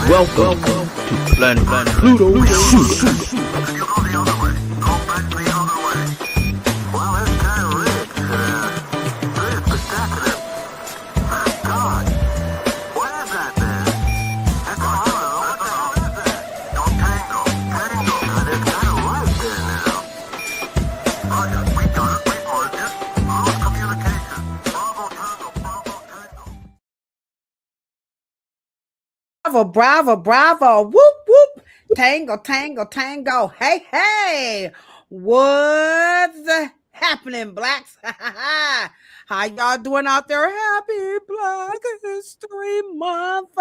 Welcome to Planet Pluto Pseudo. Bravo, bravo, whoop, whoop, tango, tango, tango, hey, hey, what's happening, blacks? How y'all doing out there? Happy Black History Month.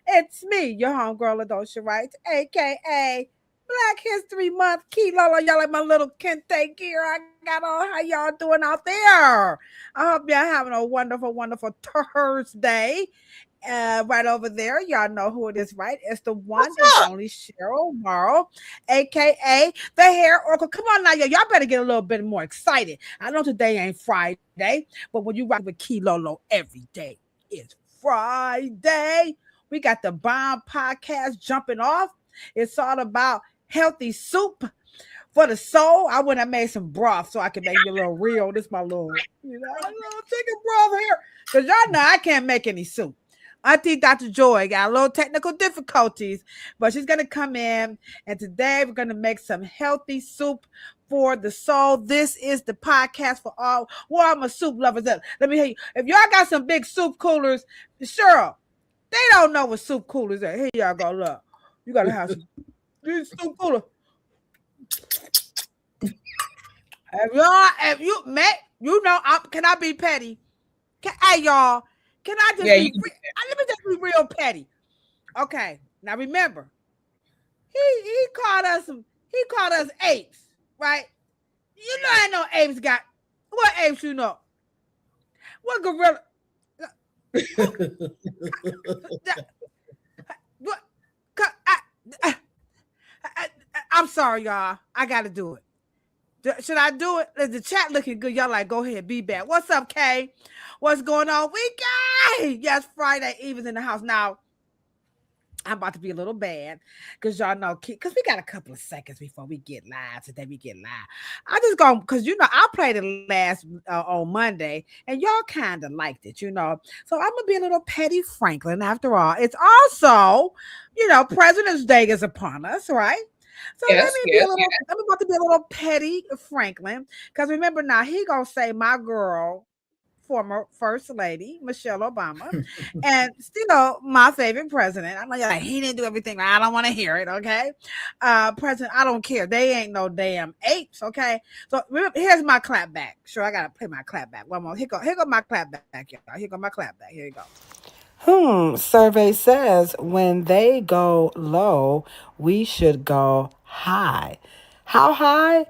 It's me, your homegirl, Ladosha, Wright, a.k.a. Black History Month. Lolo, y'all like my little kente gear I got on. How y'all doing out there? I hope y'all having a wonderful, wonderful Thursday. Right over there, y'all know who it is, right? It's the one and only Cheryl Morrow, aka the Hair Oracle. Come on now, y'all better get a little bit more excited. I know today ain't Friday, but when you rock with Key Lolo, every day is Friday. We got the Bomb Podcast jumping off. It's all about healthy soup for the soul. I went and made some broth so I can make me a little real. This is my little, little chicken broth here. Because y'all know I can't make any soup. Auntie Dr. Joy got a little technical difficulties, but she's going to come in, and today we're going to make some healthy soup for the soul. This is the podcast for all my soup lovers. Let me hear you. If y'all got some big soup coolers, Cheryl, they don't know what soup coolers are. Here y'all go. Look, you got to have some soup cooler. If you met, can I be petty? Hey, y'all. Can I just let me just be real petty? Okay, now remember, he called us apes, right? You know, I know apes got what apes you know? What gorilla? What? I'm sorry, y'all. I got to do it. Should I do it? Is the chat looking good? Y'all like, go ahead, be back. What's up, Kay? What's going on? Yes, Friday Eve is in the house. Now, I'm about to be a little bad because y'all know, because we got a couple of seconds before we get live. Today we get live. I just go, because I played it last on Monday, and y'all kind of liked it, So I'm going to be a little petty Franklin after all. It's also, President's Day is upon us, right? So I'm about to be a little petty Franklin, because remember now, he going to say my girl, former First Lady Michelle Obama, and still my favorite president. I know you're like, he didn't do everything. I don't want to hear it, okay? President, I don't care. They ain't no damn apes, okay? So here's my clap back. Sure, I gotta play my clap back. One more. Here go my clap back, y'all. Here go my clap back. Here you go. Survey says when they go low, we should go high. How high?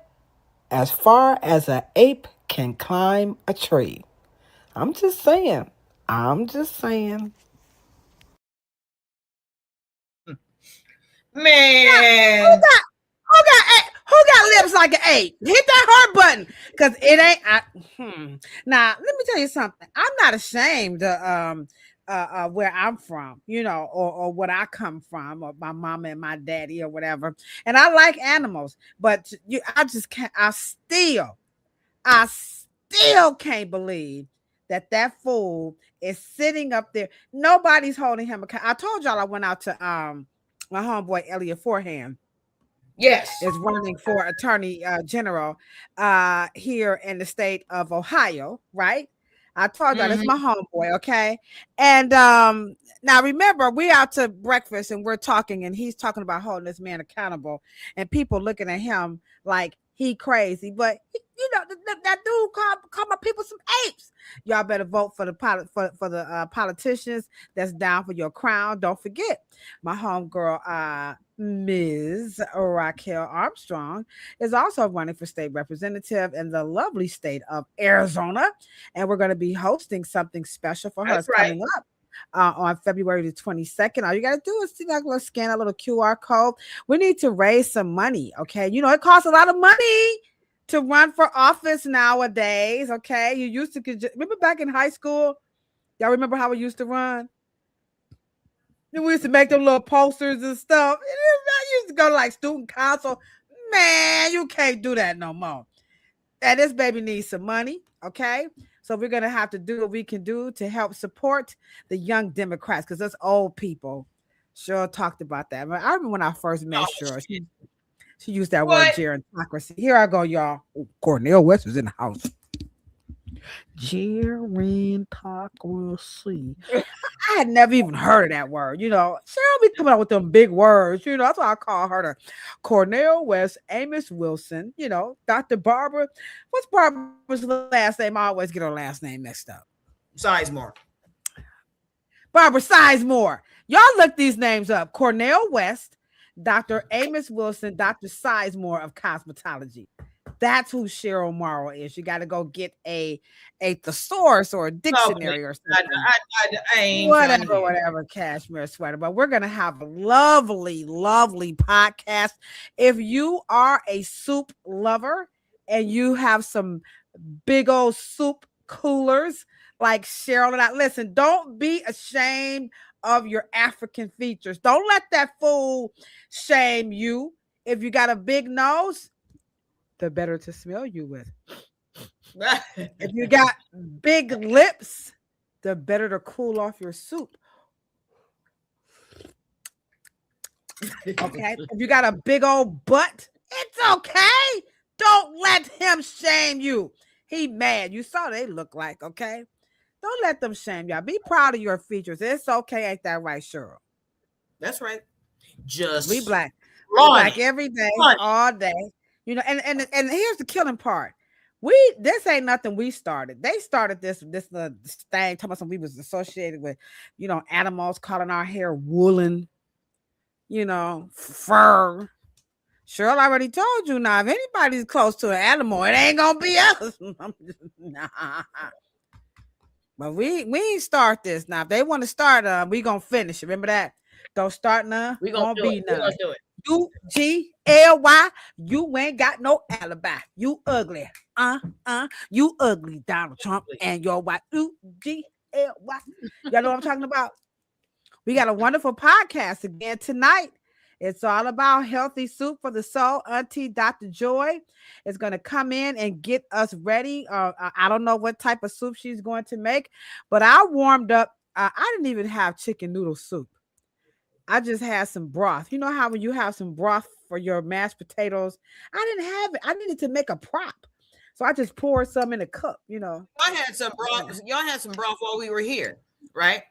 As far as an ape can climb a tree. I'm just saying. Man. Who got lips like an ape? Hit that heart button, because it ain't. Now, let me tell you something. I'm not ashamed of where I'm from, or what I come from, or my mama and my daddy, or whatever. And I like animals, but I just can't. I still can't believe that fool is sitting up there. Nobody's holding him accountable. I told y'all I went out to my homeboy Elliot Forehand. Yes, is running for attorney general here in the state of Ohio, right? I told you that's my homeboy, okay? And now remember, we're out to breakfast and we're talking, and he's talking about holding this man accountable, and people looking at him like he crazy, but that dude called my people some apes. Y'all better vote for the politicians that's down for your crown. Don't forget, my homegirl, Ms. Raquel Armstrong, is also running for state representative in the lovely state of Arizona, and we're going to be hosting something special for her coming up on February the 22nd. All you got to do is see that little scan, a little QR code. We need to raise some money. Okay. You know, it costs a lot of money to run for office nowadays. Okay. You used to remember back in high school? Y'all remember how we used to run? We used to make them little posters and stuff. I used to go to like student council. Man, you can't do that no more. And this baby needs some money. Okay. So we're going to have to do what we can do to help support the young Democrats because us old people. Cheryl talked about that. I remember when I first met Cheryl. She used that word gerontocracy. Here I go, y'all. Oh, Cornel West is in the house. Gerontocracy. I had never even heard of that word. You know, Cheryl be coming out with them big words. You know, that's why I call her the Cornel West, Amos Wilson, you know, Dr. Barbara. What's Barbara's last name? I always get her last name mixed up. Sizemore. Barbara Sizemore. Y'all look these names up. Cornel West, Dr. Amos Wilson, Dr. Sizemore of cosmetology. That's who Cheryl Morrow is. You got to go get a thesaurus or a dictionary or something. Whatever, cashmere sweater. But we're going to have a lovely, lovely podcast. If you are a soup lover and you have some big old soup coolers like Cheryl and I, listen, don't be ashamed of your African features. Don't let that fool shame you. If you got a big nose, the better to smell you with. If you got big lips, the better to cool off your soup. Okay. If you got a big old butt, it's okay. Don't let him shame you. He mad. You saw they look like, okay? Don't let them shame y'all. Be proud of your features. It's okay. Ain't that right, Cheryl? That's right. Just we black. We black every day, all day. You know, and here's the killing part. This ain't nothing we started. They started this thing talking about something we was associated with, you know, animals, calling our hair woolen, you know, fur. Cheryl already told you now, if anybody's close to an animal, it ain't gonna be us. Nah. But we ain't start this now. If they want to start, we gonna finish. Remember that? Don't start none. We gonna be none. We gonna do it. UGLY, you ain't got no alibi. You ugly. You ugly, Donald Trump and your wife. UGLY. Y'all know what I'm talking about? We got a wonderful podcast again tonight. It's all about healthy soup for the soul. Auntie Dr. Joy is going to come in and get us ready. I don't know what type of soup she's going to make, but I warmed up. I didn't even have chicken noodle soup. I just had some broth. You know how when you have some broth for your mashed potatoes, I didn't have it. I needed to make a prop. So I just poured some in a cup, you know. I had some broth. Y'all had some broth while we were here, right?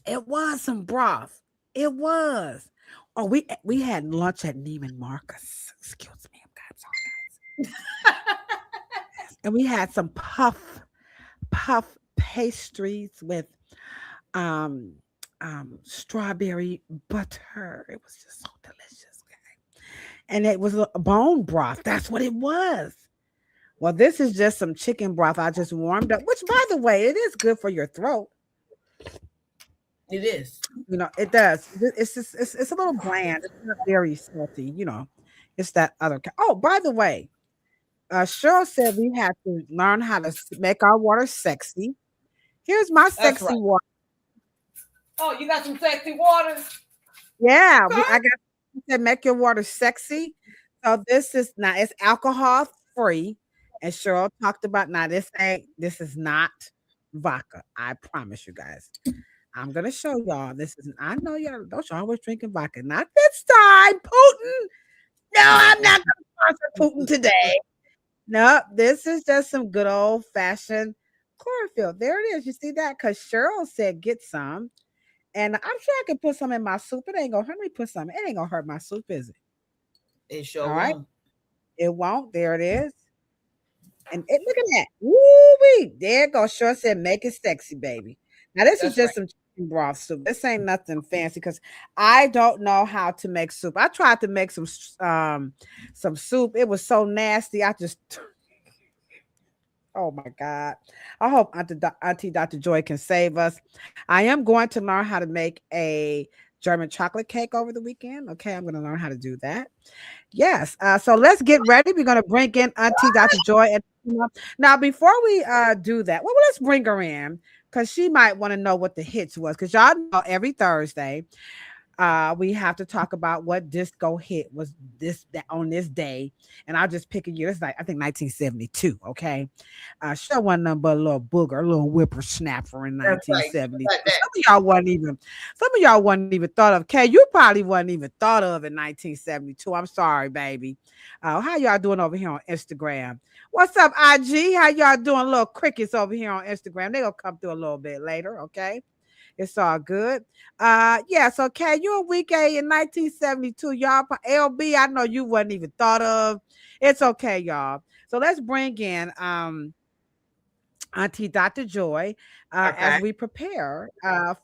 It was some broth. It was. Oh, we had lunch at Neiman Marcus. Excuse me, I'm sorry, guys. And we had some puff pastries with strawberry butter. It was just so delicious, guys. And it was a bone broth. That's what it was. Well, this is just some chicken broth I just warmed up, which, by the way, it is good for your throat. It is. You know, it does. It's a little bland. It's not very salty. You know, it's that other. Oh, by the way, Cheryl said we have to learn how to make our water sexy. Here's my sexy water. Oh, you got some sexy water? Yeah, I got to make your water sexy. So this is not. It's alcohol free, and Cheryl talked about now. This is not vodka. I promise you guys. I'm gonna show y'all. This is. I know y'all don't always drinking vodka. Not this time, Putin. No, I'm not gonna sponsor Putin today. No, this is just some good old fashioned chlorophyll. There it is. You see that? Because Cheryl said get some, and I'm sure I can put some in my soup. It ain't gonna hurt me. Put some. It ain't gonna hurt my soup, is it? It sure All right. won't. It won't. There it is. And look at that. Woo-wee. There it goes. Cheryl said make it sexy, baby. Now this is just some chicken broth soup. This ain't nothing fancy because I don't know how to make soup. I tried to make some soup. It was so nasty. Oh my God. I hope Auntie Dr. Joy can save us. I am going to learn how to make a German chocolate cake over the weekend. Okay, I'm going to learn how to do that. Yes. So let's get ready. We're going to bring in Auntie Dr. Joy. Now, before we do that, well, let's bring her in because she might want to know what the hits was. Because y'all know every Thursday, we have to talk about what disco hit was on this day, and I'll just pick a year. It's like I think 1972. Okay, she wasn't nothing but a little booger, a little whippersnapper in That's right. 1972. Like that. Some of y'all wasn't even thought of. Kay, you probably wasn't even thought of in 1972. I'm sorry, baby. How y'all doing over here on Instagram? What's up, IG? How y'all doing? Little crickets over here on Instagram. They gonna come through a little bit later. Okay. It's all good. Yeah, so Kay, you a week A in 1972. Y'all, LB, I know you wasn't even thought of. It's okay, y'all. So let's bring in Auntie Dr. Joy as we prepare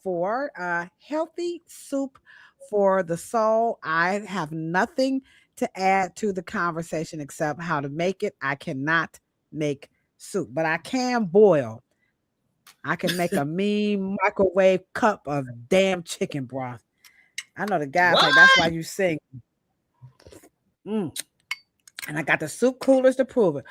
for healthy soup for the soul. I have nothing to add to the conversation except how to make it. I cannot make soup, but I can boil. I can make a mean microwave cup of damn chicken broth. I know the guys like that's why you sing. And I got the soup coolers to prove it.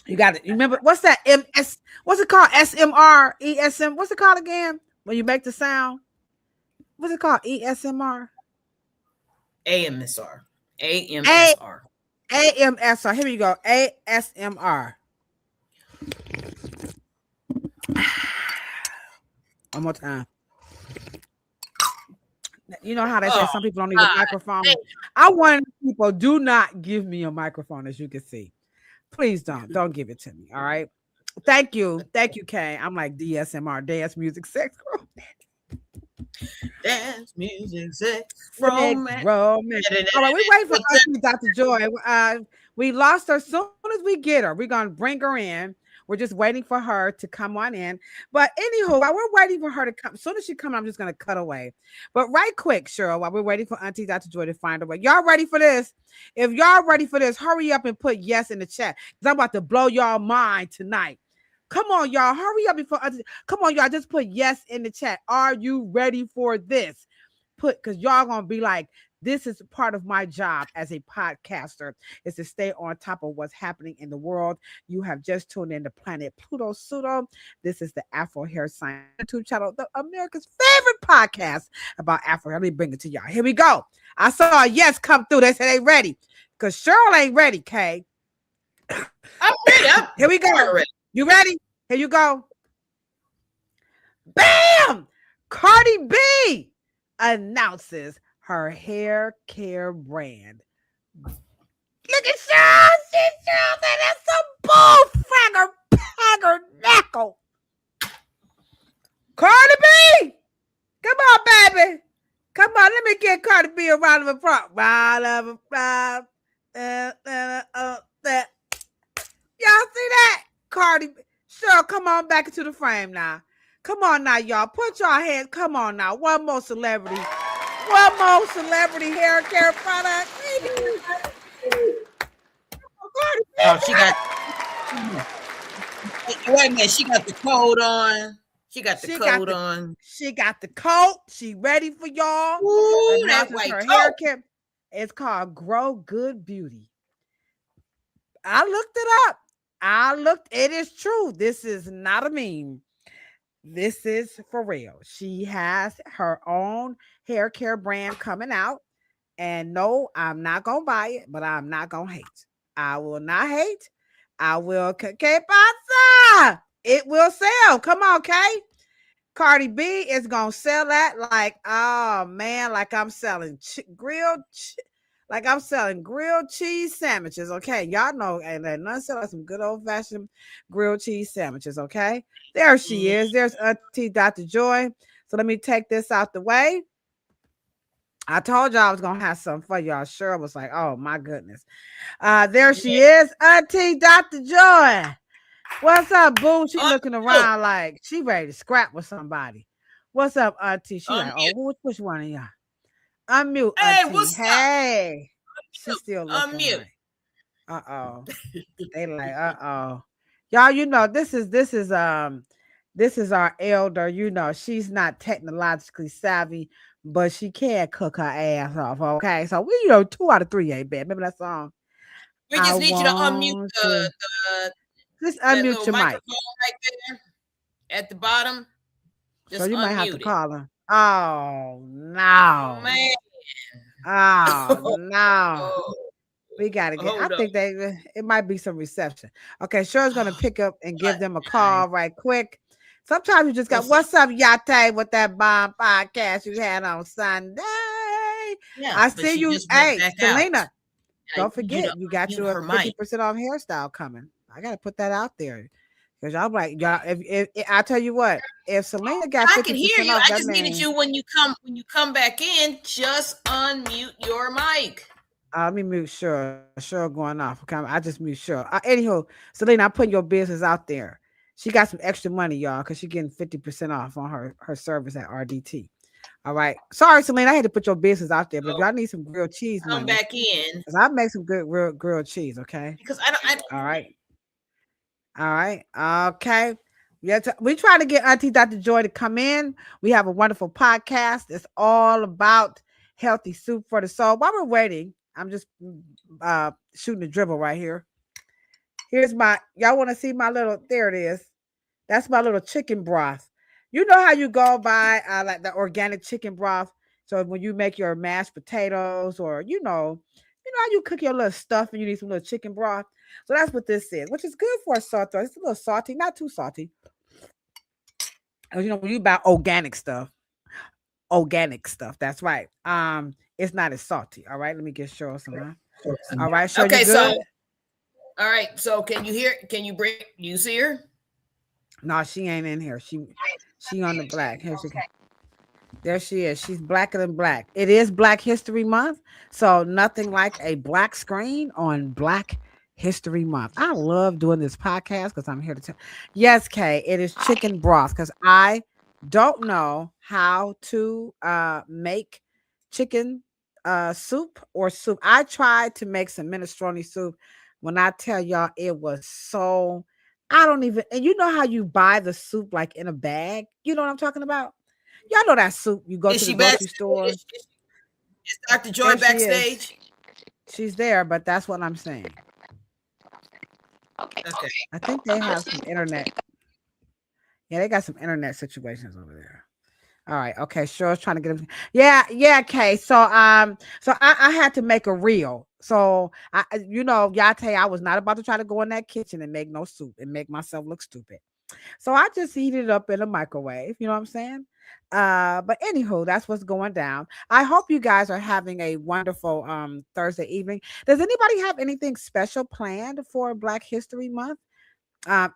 You got it. You remember what's that? MS? What's it called? SMR? ESM? What's it called again? When you make the sound? What's it called? ESMR? AMSR. AMSR. AMSR. Here we go. ASMR. One more time. You know how they say some people don't need a microphone. I want people do not give me a microphone, as you can see. Please don't give it to me. All right. Thank you, Kay. I'm like DSMR, dance music, sex, dance music, sex, romance. All right, we wait for Auntie Dr. Joy. We lost her. As soon as we get her, we're gonna bring her in. We're just waiting for her to come on in. But anywho, while we're waiting for her to come, as soon as she comes, I'm just going to cut away. But right quick, Cheryl, while we're waiting for Auntie Dr. Joy to find her way. Y'all ready for this? If y'all ready for this, hurry up and put yes in the chat. Because I'm about to blow y'all mind tonight. Come on, y'all. Hurry up before come on, y'all. Just put yes in the chat. Are you ready for this? Because y'all going to be like, this is part of my job as a podcaster is to stay on top of what's happening in the world. You have just tuned in to Planet Pluto Pseudo. This is the Afro Hairstyle YouTube channel, the America's favorite podcast about Afro. Let me bring it to y'all. Here we go. I saw a yes come through. They said they ready because Cheryl ain't ready, Kay. I'm ready. Here we go. You ready? Here you go. Bam! Cardi B announces her hair care brand. Look at Cheryl. Cheryl said that's some bull fragger knackle. Cardi B. Come on, baby. Come on, let me get Cardi B a round of applause. Round of applause. Y'all see that? Cardi B. Cheryl, come on back into the frame now. Come on now, y'all. Put your hands. Come on now. One more celebrity hair care product. Oh, she got. Wait a minute. She got the coat on. She got the coat on. She got the coat. She ready for y'all. Ooh, that white her coat. hair care. It's called Grow Good Beauty. I looked it up. It is true. This is not a meme. This is for real. She has her own hair care brand coming out. And no, I'm not going to buy it, but I'm not going to hate. I will not hate. I will. It will sell. Come on, Kay. Cardi B is going to sell that like, oh, man, like I'm selling grilled cheese sandwiches, okay? Y'all know, and none sell some good old-fashioned grilled cheese sandwiches, okay? There she is. There's Auntie Dr. Joy. So let me take this out the way. I told y'all I was going to have something for y'all. Cheryl was like, oh, my goodness. There she is, Auntie Dr. Joy. What's up, boo? She looking around like she ready to scrap with somebody. What's up, Auntie? She like, oh, which one of y'all? Unmute, Hey, Auntie. what's up? Hey. She's still looking Unmute. right. Uh-oh. They like, uh-oh. Y'all, this is our elder. She's not technologically savvy, but she can cook her ass off. Okay. So we, 2 out of 3 ain't bad. Remember that song? We I just need you to unmute want to just that unmute little your mic. microphone right there at the bottom. So Just you might have to unmute it. call her. Oh Oh no. man. Oh no. Oh, We gotta get. I hold up. think it might be some reception. Okay, Cheryl's gonna pick up and give them a call right quick. Sometimes you just got what's up, Yate, with that bomb podcast you had on Sunday. Yeah, I but see she you. just went Hey, back Selena, out. don't I need you forget to you got unmute your her mic. 50% off hairstyle coming. I gotta put that out there. Because y'all like y'all, if I tell you what, if Selena got I can 50% hear you. off, I that just needed means you when you come back in, just unmute your mic. let me mute sure going off. Okay, I just mute sure. Anyhow, Selena, I'm putting your business out there. She got some extra money, y'all, because she's getting 50% off on her service at RDT. All right. Sorry, Selena, I had to put your business out there, but if y'all need some grilled cheese Come money, back in because I make some good real grilled cheese. Okay. because I don't. All right. All right. Okay. Yeah, we try to get Auntie Dr. Joy to come in. We have a wonderful podcast. It's all about healthy soup for the soul. While we're waiting, I'm just shooting a dribble right here. Here's y'all want to see my little, there it is. That's my little chicken broth. You know how you go by like the organic chicken broth. So when you make your mashed potatoes or, how you cook your little stuff and you need some little chicken broth. So that's what this is, which is good for a salt. It's a little salty, not too salty. When you buy organic stuff, that's right. It's not as salty. All right, let me get sure some. All right, sure. Okay, you good? All right. So can you hear? Can you bring? You see her? No, she ain't in here. She on the black. Here she go. There she is. She's blacker than black. It is Black History Month, so nothing like a black screen on Black History Month. I love doing this podcast because I'm here to tell. Yes, Kay, it is chicken broth because I don't know how to make chicken soup or soup. I tried to make some minestrone soup. When I tell y'all, it was so. I don't even. And you know how you buy the soup like in a bag? You know what I'm talking about? Y'all know that soup. You go to the grocery store. Is Dr. Joy backstage? She's there, but that's what I'm saying. Okay. I think they have some internet. Yeah, they got some internet situations over there. All right. Okay. Sure. I was trying to get them. Yeah. Okay. So I had to make a reel. So Yate, I was not about to try to go in that kitchen and make no soup and make myself look stupid. So I just heated it up in a microwave. You know what I'm saying? But anywho, that's what's going down. I hope you guys are having a wonderful Thursday evening. Does anybody have anything special planned for Black History Month?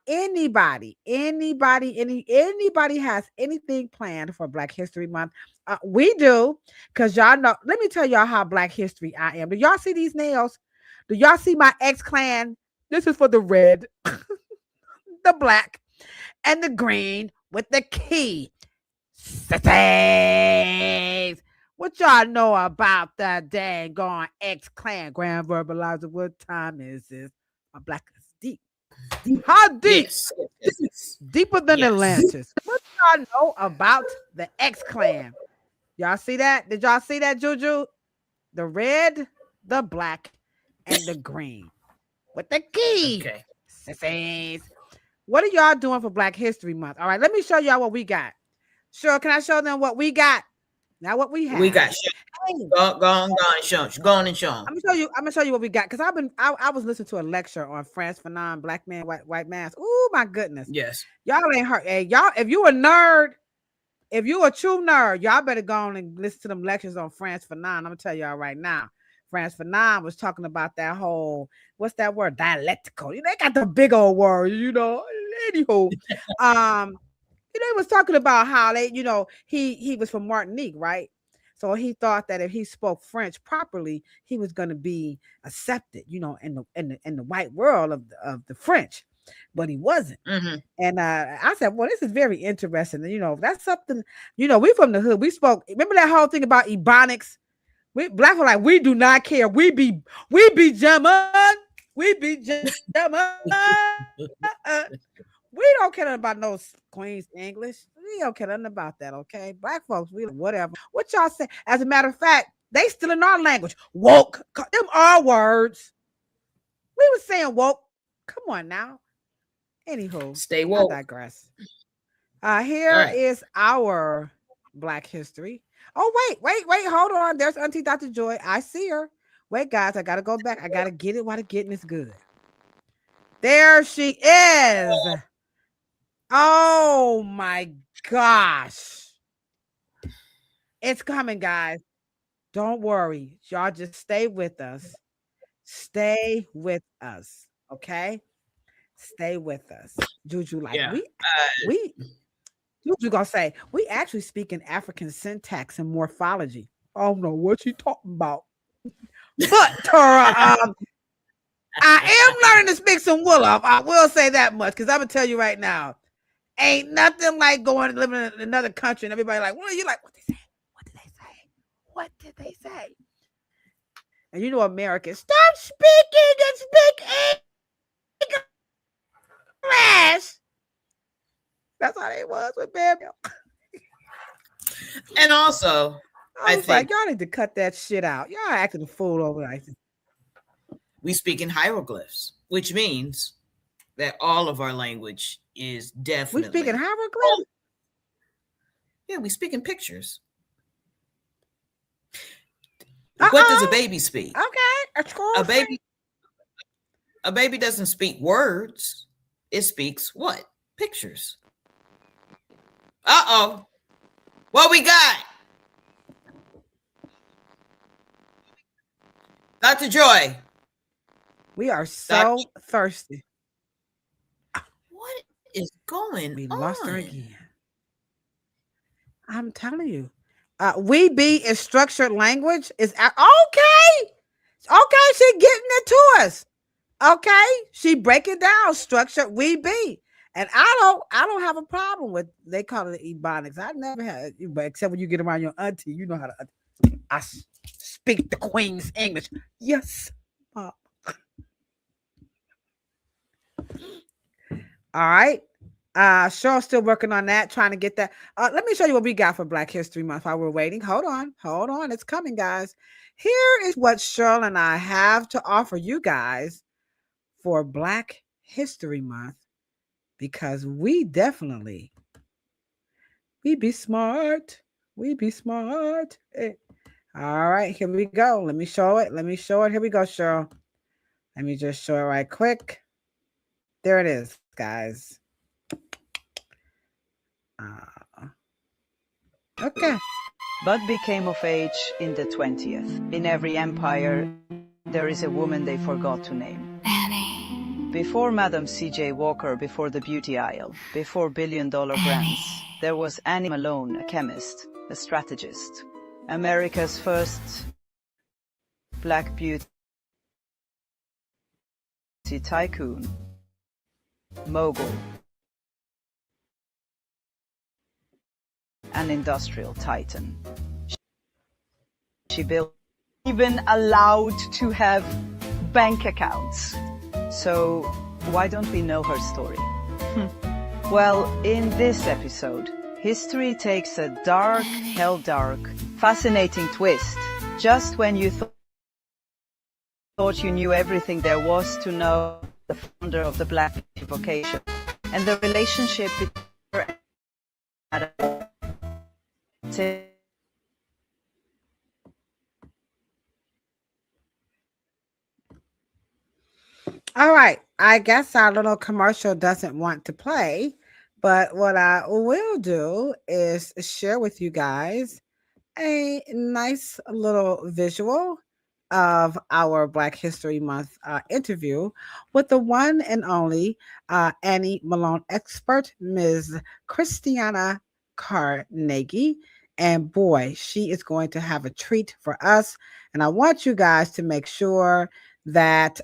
Anybody has anything planned for Black History Month? We do, because y'all know. Let me tell y'all how Black History I am. Do y'all see these nails? Do y'all see my X-Clan? This is for the red, the black, and the green with the key. Sissies. What y'all know about that dang gone X-Clan? Grand verbalizer, what time is this? My black is deep. How deep? Yes. Deeper than Atlantis. What y'all know about the X-Clan? Y'all see that? Did y'all see that, Juju? The red, the black, and the green with the key. Okay. Sissies. What are y'all doing for Black History Month? All right, let me show y'all what we got. Sure, can I show them what we got? Not what we have. We got. Go on and show. Go on and show them. I'm gonna show you what we got, because I was listening to a lecture on Frantz Fanon, Black Man, White Mask. Oh my goodness. Yes. Y'all ain't hurt. Hey, y'all, if you a nerd, if you a true nerd, y'all better go on and listen to them lectures on Frantz Fanon. I'm gonna tell y'all right now. Frantz Fanon was talking about that whole, what's that word? Dialectical. They got the big old word, Anywho, he was talking about how he was from Martinique, right? So he thought that if he spoke French properly, he was going to be accepted, in the white world of the French, but he wasn't. Mm-hmm. And I said, well, this is very interesting. That's something. We from the hood. We spoke. Remember that whole thing about Ebonics? We black were like, we do not care. We be jamming. We be Gemma. We don't care nothing about no Queen's English. We don't care nothing about that, okay? Black folks, we whatever. What y'all say? As a matter of fact, they still in our language. Woke. Them are words. We was saying woke. Come on now. Anywho, Stay woke. I digress. Here is our Black history. Oh, wait. Hold on. There's Auntie Dr. Joy. I see her. Wait, guys, I gotta go back. I gotta get it while the getting is good. There she is. Oh my gosh. It's coming, guys. Don't worry. Y'all just stay with us. Stay with us. Okay? Stay with us. Juju, like we Juju gonna say we actually speak in African syntax and morphology. I don't know what you talking about. But Tara, I am learning to speak some Wolof. I will say that much because I'm gonna tell you right now, ain't nothing like going and living in another country and everybody like, what are you like? What they say? What did they say? What did they say? And you know, Americans, stop speaking and speak English. That's how they was with Bam. And also, I was like, y'all need to cut that shit out. Y'all acting a fool over there. We speak in hieroglyphs, which means that all of our language is definitely. We speak in hieroglyphs? Yeah, we speak in pictures. What does a baby speak? Okay. A baby doesn't speak words. It speaks what? Pictures. Uh-oh. What we got? Dr. Joy. We are so thirsty. What is going on? We lost her again. I'm telling you. We be is structured language. Is okay. Okay, she getting it to us. Okay, she break it down. Structured we be. And I don't have a problem with they call it ebonics. I never had, but except when you get around your auntie, you know how to. I speak the Queen's English. Yes, Mom. All right. Cheryl's still working on that, trying to get that. Let me show you what we got for Black History Month while we're waiting. Hold on. It's coming, guys. Here is what Cheryl and I have to offer you guys for Black History Month, because we definitely, we be smart. Hey. All right, here we go. Let me show it. Here we go, Cheryl. Let me just show it right quick. There it is, guys. Okay. But became of age in the 20th. In every empire, there is a woman they forgot to name. Annie. Before Madam C.J. Walker, before the beauty aisle, before billion-dollar brands, there was Annie Malone, a chemist, a strategist. America's first black beauty tycoon, mogul, an industrial titan. She built, even allowed to have bank accounts. So why don't we know her story? Well, in this episode, history takes a dark, hell-dark, fascinating twist. Just when you thought you knew everything there was to know, the founder of the Black vocation and the relationship between her and all right. I guess our little commercial doesn't want to play, but what I will do is share with you guys a nice little visual of our Black History Month interview with the one and only Annie Malone expert, Ms. Christiana Carnegie. And boy, she is going to have a treat for us. And I want you guys to make sure that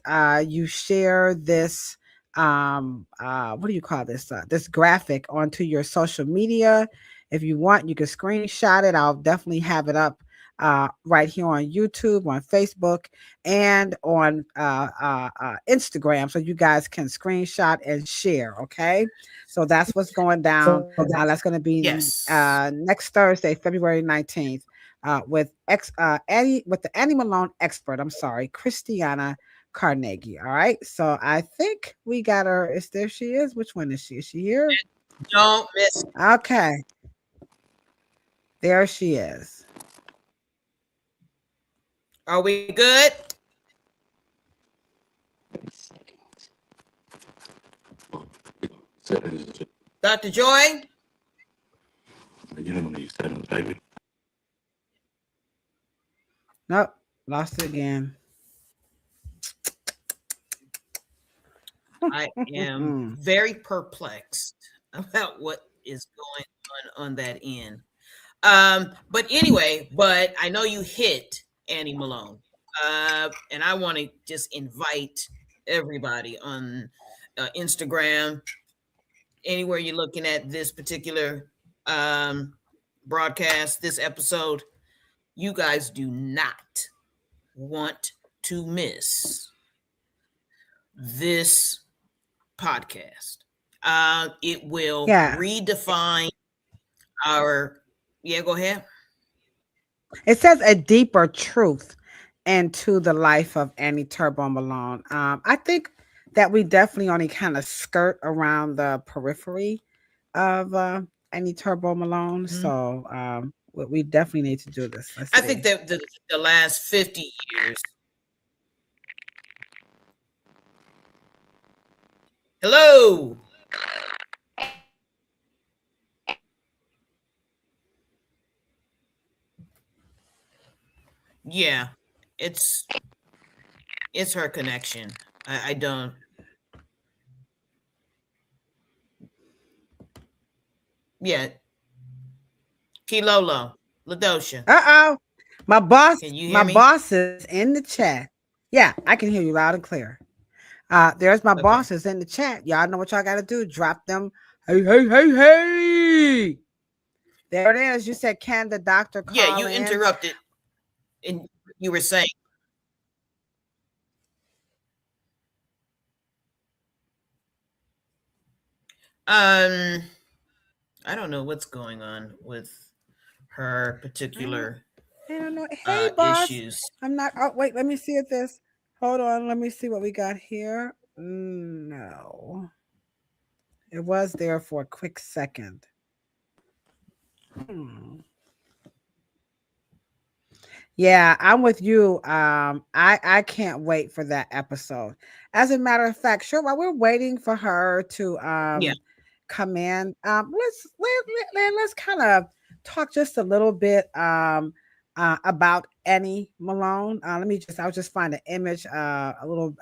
you share this, what do you call this? This graphic onto your social media. If you want, you can screenshot it. I'll definitely have it up right here on YouTube, on Facebook, and on Instagram, so you guys can screenshot and share. Okay, so that's what's going down. That's going to be Yes. next Thursday, February 19th, with with the Annie Malone expert. I'm sorry, Christiana Carnegie. All right, so I think we got her. There she is. Which one is she? Is she here? Don't miss. Okay, there she is. Are we good? Dr. Joy? Nope, lost it again. I am very perplexed about what is going on that end. But anyway, but I know you hit Annie Malone. And I want to just invite everybody on Instagram, anywhere you're looking at this particular broadcast, this episode, you guys do not want to miss this podcast. It will redefine our. Yeah, go ahead. It says a deeper truth into the life of Annie Turbo Malone. I think that we definitely only kind of skirt around the periphery of Annie Turbo Malone. So we definitely need to do this. I think that the last 50 years. Hello. Yeah, it's her connection. I don't. Yeah. Kilolo, Ladosha. My boss. Can you hear me? Boss is in the chat. Yeah, I can hear you loud and clear. There's my bosses in the chat. Y'all know what y'all got to do. Drop them. Hey, hey, hey, hey. There it is. You said, can the doctor call Yeah, you in? interrupted. And you were saying. I don't know what's going on with her particular I don't know. Hey, boss. issues. I'm not. Oh, wait. Let me see if this. Hold on. Let me see what we got here. No. It was there for a quick second. Yeah, I'm with you. I can't wait for that episode. As a matter of fact, sure, while we're waiting for her to come in, let's kind of talk just a little bit about Annie Malone. I'll just find an image, a little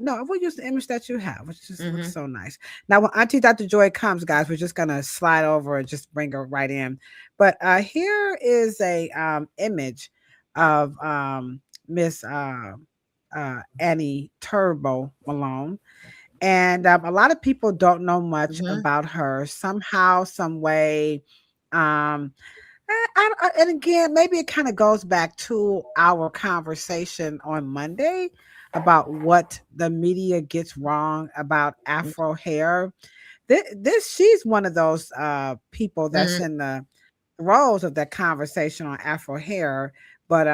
no, we'll use the image that you have, which just looks so nice. Now, when Auntie Dr. Joy comes, guys, we're just gonna slide over and just bring her right in. But here is a image of Miss Annie Turbo Malone, and a lot of people don't know much about her. Somehow, some way. And again, maybe it kind of goes back to our conversation on Monday about what the media gets wrong about Afro hair. She's one of those people that's in the roles of that conversation on Afro hair, but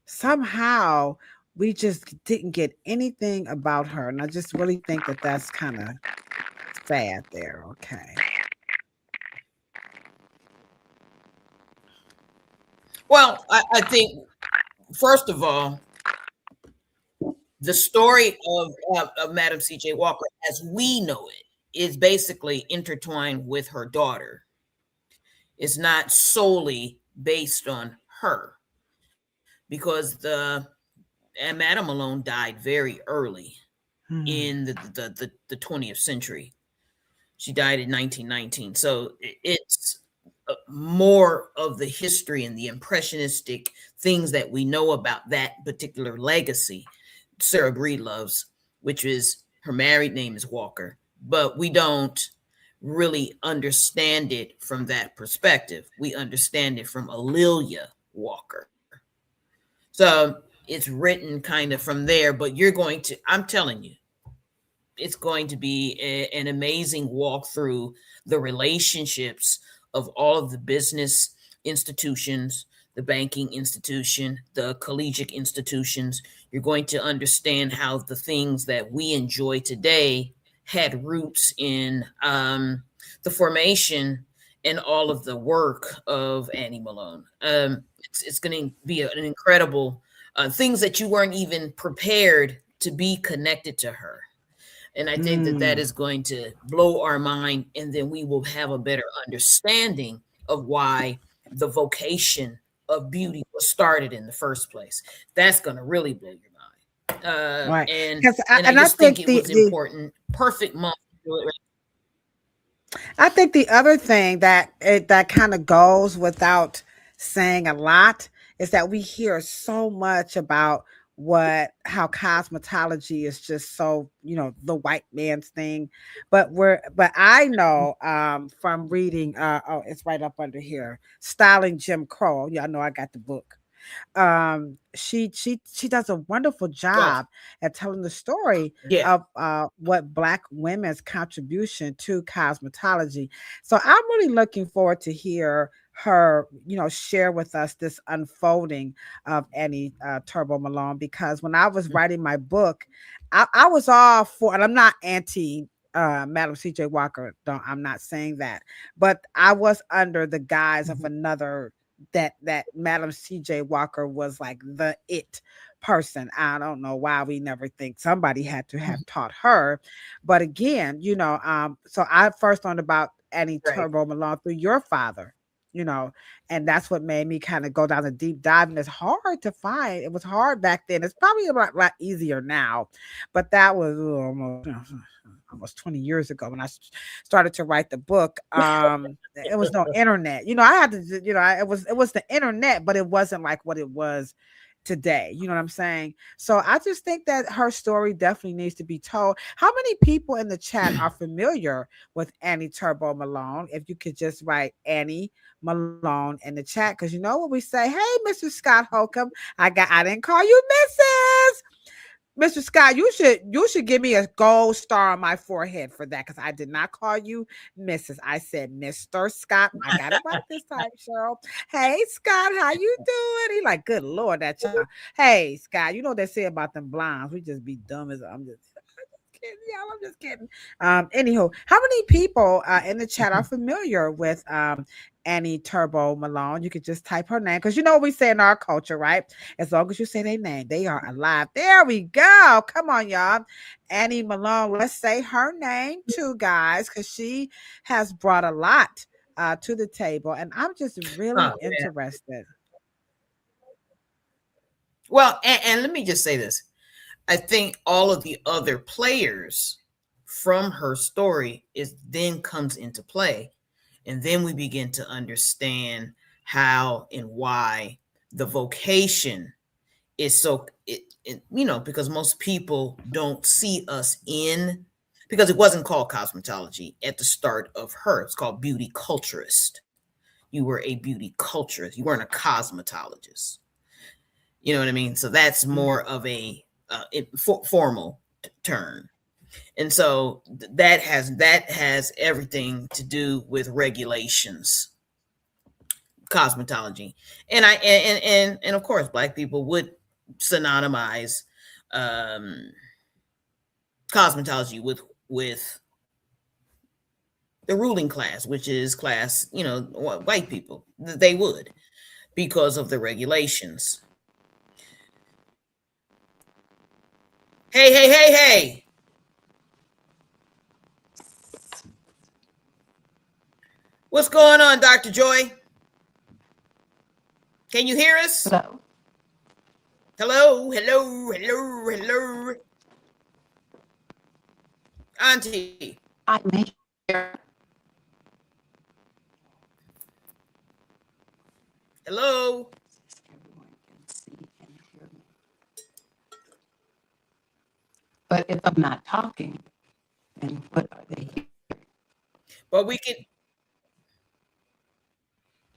somehow we just didn't get anything about her, and I just really think that that's kind of sad there. Okay. Well, I think, first of all, the story of Madam C.J. Walker, as we know it, is basically intertwined with her daughter. It's not solely based on her, because Madam Malone died very early in the 20th century. She died in 1919. So it's more of the history and the impressionistic things that we know about that particular legacy Sarah Breedlove's, which is her married name is Walker, but we don't really understand it from that perspective. We understand it from Alelia Walker. So it's written kind of from there, but you're going to, I'm telling you, it's going to be an amazing walk through the relationships of all of the business institutions, the banking institution, the collegiate institutions. You're going to understand how the things that we enjoy today had roots in the formation and all of the work of Annie Malone. It's going to be an incredible things that you weren't even prepared to be connected to her. And I think that is going to blow our mind, and then we will have a better understanding of why the vocation of beauty was started in the first place. That's going to really blow your mind. Right. And And I I just think think it was important. Perfect month to do it right. I think the other thing that that kind of goes without saying a lot is that we hear so much about how cosmetology is just so, the white man's thing. But I know from reading it's right up under here, Styling Jim Crow. Y'all know I got the book. She does a wonderful Oh, job at telling the story yeah. of what Black women's contribution to cosmetology. So I'm really looking forward to hear her, share with us this unfolding of Annie Turbo Malone, because when I was writing my book, I was all for, and I'm not anti Madam CJ Walker. Don't, I'm not saying that, but I was under the guise of another, that Madam CJ Walker was like the it person. I don't know why we never think somebody had to have taught her. But again, so I first learned about Annie Right. Turbo Malone through your father, and that's what made me kind of go down a deep dive. And it's hard to find. It was hard back then. It's probably a lot easier now, but that was almost 20 years ago when I started to write the book. It was no internet. I had to, it was the internet, but it wasn't like what it was today. You know what I'm saying? So I just think that her story definitely needs to be told. How many people in the chat are familiar with Annie Turbo Malone? If you could just write Annie Malone in the chat, because you know what we say. Hey, Mr. Scott Holcomb, I didn't call you Mrs. Mr. Scott, you should give me a gold star on my forehead for that, because I did not call you Mrs. I said Mr. Scott. I got it right this time, Cheryl. Hey, Scott, how you doing? He like, good Lord, that child. Hey, Scott, you know what they say about them blondes? We just be dumb as I'm just kidding, y'all. I'm just kidding. Anywho, how many people in the chat are familiar with Annie Turbo Malone? You could just type her name, because you know what we say in our culture, right? As long as you say their name, they are alive. There we go. Come on, y'all. Annie Malone. Let's say her name too, guys, because she has brought a lot to the table, and I'm just really Oh, yeah. interested. Well, and let me just say this. I think all of the other players from her story then comes into play. And then we begin to understand how and why the vocation is so, because most people don't see us because it wasn't called cosmetology at the start of her. It's called beauty culturist. You were a beauty culturist. You weren't a cosmetologist. You know what I mean? So that's more of a formal term. And so that has everything to do with regulations, cosmetology. And of course Black people would synonymize cosmetology with the ruling class, which is class, white people. They would, because of the regulations. Hey. What's going on, Dr. Joy? Can you hear us? Hello. Auntie. I'm here. Hello. Everyone can see and hear me. But if I'm not talking, then what are they hearing? But we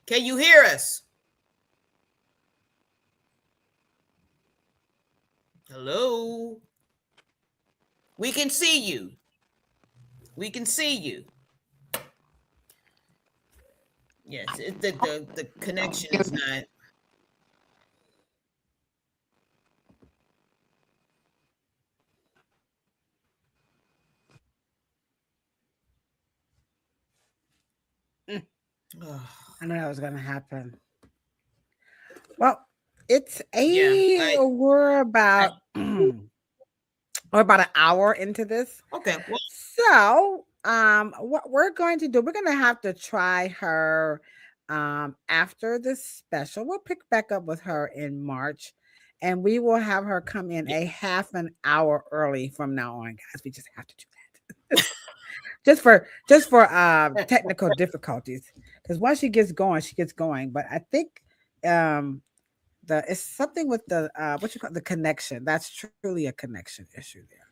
can you hear us? Hello? We can see you. We can see you. Yes, the connection is not. I knew that was going to happen. Well, it's Yeah, we're about we're about an hour into this. okay. Well, So, what we're going to do, we're going to have to try her after this special. We'll pick back up with her in March, and we will have her come in a half an hour early from now on, guys. We just have to do that. just for technical difficulties, because once she gets going. But I think it's something with the what you call the connection. That's truly a connection issue there.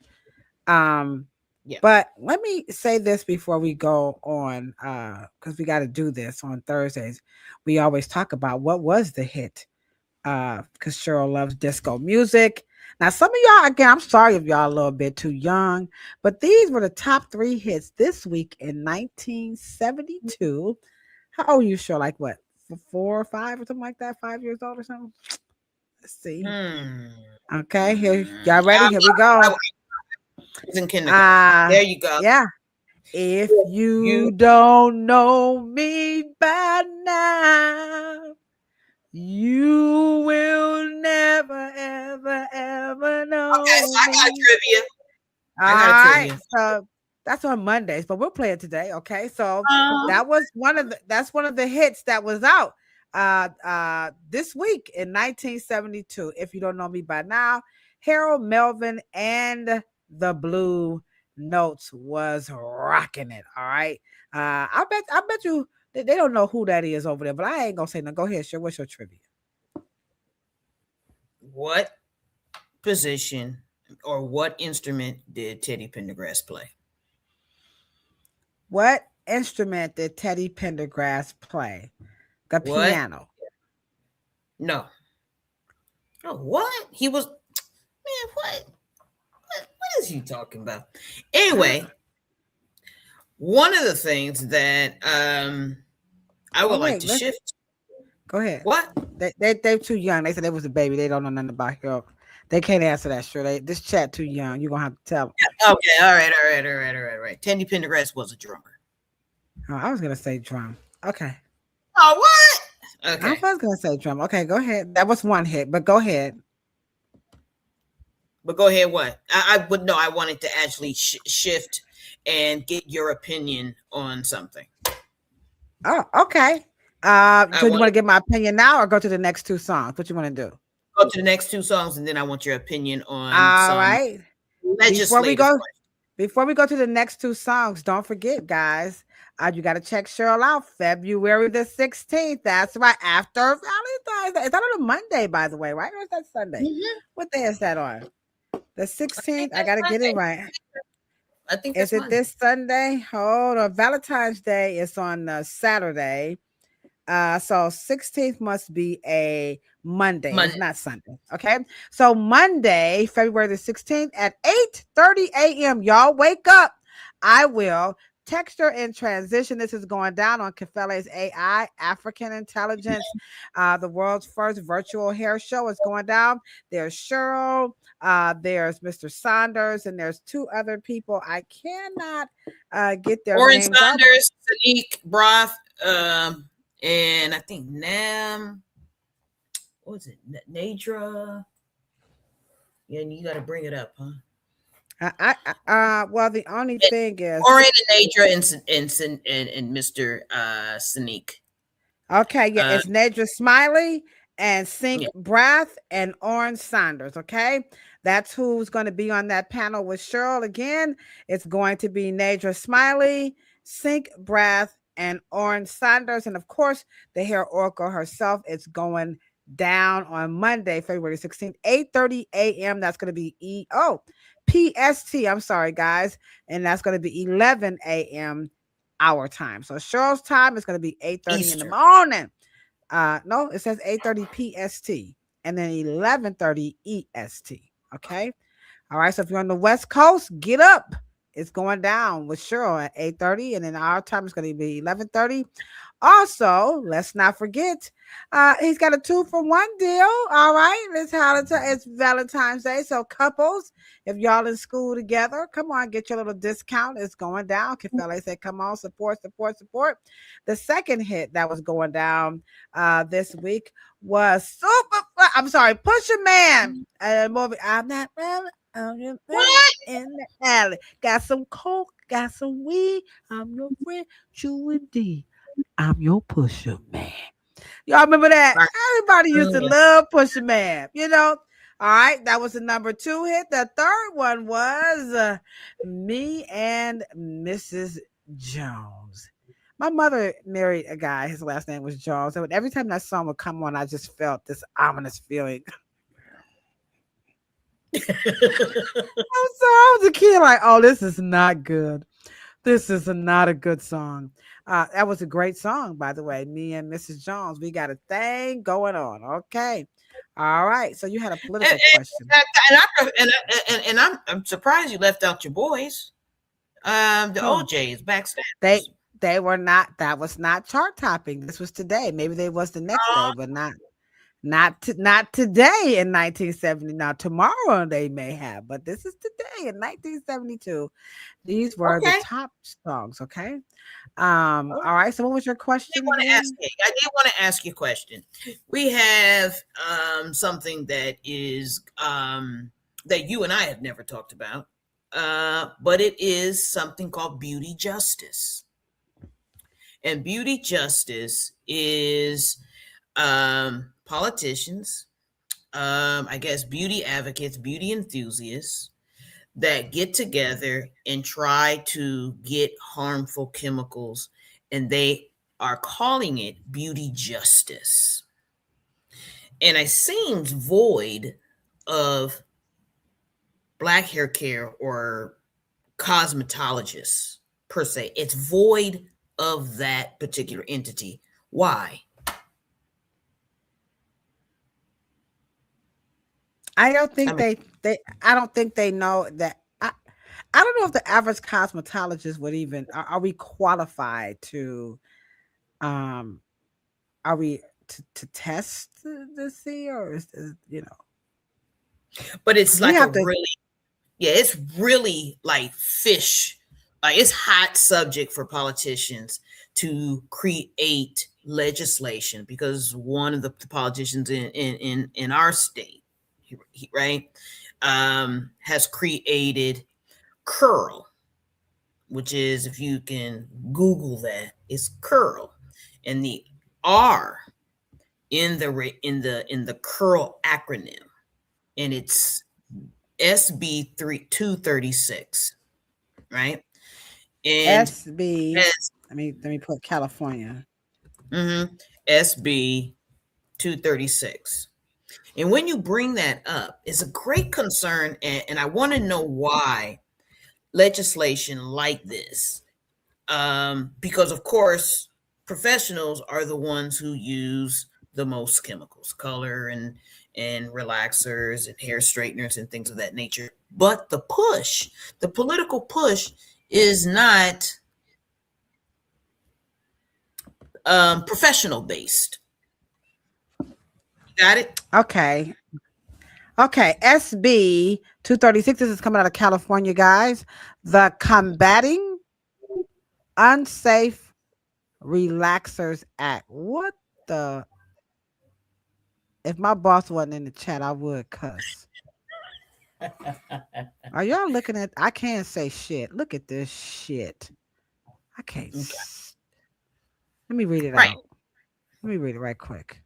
yeah. But let me say this before we go on, because we got to do this on Thursdays. We always talk about what was the hit, because Cheryl loves disco music. Now, some of y'all, again, I'm sorry if y'all a little bit too young, but these were the top 3 hits this week in 1972. How old are you, Cheryl? Like what, 4 or 5 or something like that? 5 years old or something? Let's see. Okay, here, y'all ready? Here we go. I was in kindergarten. There you go. Yeah. If you don't know me by now, you will never, ever, ever know. Okay, so I got trivia. All right, so that's on Mondays, but we'll play it today. Okay, so that's one of the hits that was out this week in 1972. If you don't know me by now, Harold Melvin and the Blue Notes was rocking it. All right, I bet you they don't know who that is over there, but I ain't gonna say no. Go ahead, sure. What's your trivia? What position or what instrument did Teddy Pendergrass play? What instrument did Teddy Pendergrass play? The piano. No. Oh, what? He was, man, what is he talking about? Anyway, one of the things that I would like to shift. Go ahead. What? They're too young. They said they was a baby. They don't know nothing about Harold. They can't answer that. Sure, this chat too young. You're gonna have to tell them. Okay, all right. Teddy Pendergrass was a drummer. Oh, I was gonna say drum. Okay. Oh, what? Okay. I was gonna say drum. Okay, go ahead. That was one hit, but go ahead. But go ahead. What? I would know. I wanted to actually shift and get your opinion on something. Oh, okay. So you want to get my opinion now, or go to the next 2 songs? What you want to do? Go to the next 2 songs, and then I want your opinion on. All right. Legislative. Before we go to the next 2 songs, don't forget, guys. You got to check Cheryl out February the 16th. That's right. After Valentine's Day. Is that on a Monday, by the way, right? Or is that Sunday? Mm-hmm. What day is that on? The 16th. I got to get it right. I think is it Monday. This Sunday? Hold on. Valentine's Day is on Saturday. So 16th must be a Monday. It's not Sunday. Okay. So Monday, February the 16th at 8:30 a.m. Y'all wake up. I will. Texture in Transition. This is going down on Kefele's AI, African Intelligence. The world's first virtual hair show is going down. There's Cheryl, there's Mr. Saunders, and there's 2 other people. I cannot get their names. Saunders, Sadiq Broth, and I think Nam. What was it? Nadra. Yeah, and you got to bring it up, huh? Well, the only thing is Oren and Nadra and Mr. Sadiq. Okay, yeah, it's Nadra Smiley and Sync Brath and Orange Saunders. Okay, that's who's going to be on that panel with Cheryl. Again, it's going to be Nadra Smiley, Sync Brath, and Orange Saunders, and of course, the hair oracle herself. It's going down on Monday, February 16th, 8:30 a.m. That's going to be PST. I'm sorry, guys, and that's going to be 11 a.m. our time. So Cheryl's time is going to be 8:30 in the Eastern. morning. No, it says 8:30 PST and then 11:30 EST. Okay. All right. So if you're on the West Coast, get up. It's going down with Cheryl at 8:30, and then our time is going to be 11:30. Also, let's not forget, he's got a 2-for-1 deal. All right, it's Valentine's Day, so couples, if y'all in school together, come on, get your little discount. It's going down. Kefele said, "Come on, support, support, support." The second hit that was going down this week was Pusha Man. Movie. I'm not really on your in the alley. Got some coke, got some weed. I'm your friend, True indeed. I'm your Pusher Man. Y'all remember that? Right. Everybody used to love Pusher Man, you know? All right, that was the number 2 hit. The third one was Me and Mrs. Jones. My mother married a guy, his last name was Jones. So every time that song would come on, I just felt this ominous feeling. I was a kid, like, oh, this is not good. This is not a good song. That was a great song, by the way. Me and Mrs. Jones, we got a thing going on. Okay. All right. So you had a political question. I'm surprised you left out your boys. The OJs backstage. They were not. That was not chart topping. This was today. Maybe they was the next day, but not today in 1970. Now tomorrow they may have, but this is today in 1972. These were the top songs. Okay. All right. So what was your question? I did want to ask you a question. We have something that is that you and I have never talked about, but it is something called beauty justice. And beauty justice is politicians, I guess beauty advocates, beauty enthusiasts that get together and try to get harmful chemicals, and they are calling it beauty justice. And it seems void of Black hair care or cosmetologists per se. It's void of that particular entity. Why? I don't think I don't think they know that. I don't know if the average cosmetologist would even are we qualified to are we to test to see, or is you know, but it's like it's really like fish. Like it's hot subject for politicians to create legislation, because one of the politicians in our state, right, has created curl, which is, if you can Google that, it's curl, and the R in the curl acronym, and it's SB 236, right? And SB. Let me put California. SB 236. And when you bring that up, it's a great concern, and I want to know why legislation like this, because of course professionals are the ones who use the most chemicals, color and relaxers and hair straighteners and things of that nature. But the political push is not professional based. Got it? Okay. SB 236. This is coming out of California, guys. The Combating Unsafe Relaxers Act. What the? If my boss wasn't in the chat, I would cuss. Are y'all looking at? I can't say shit. Look at this shit. I can't. Okay. Let me read it out. Let me read it right quick.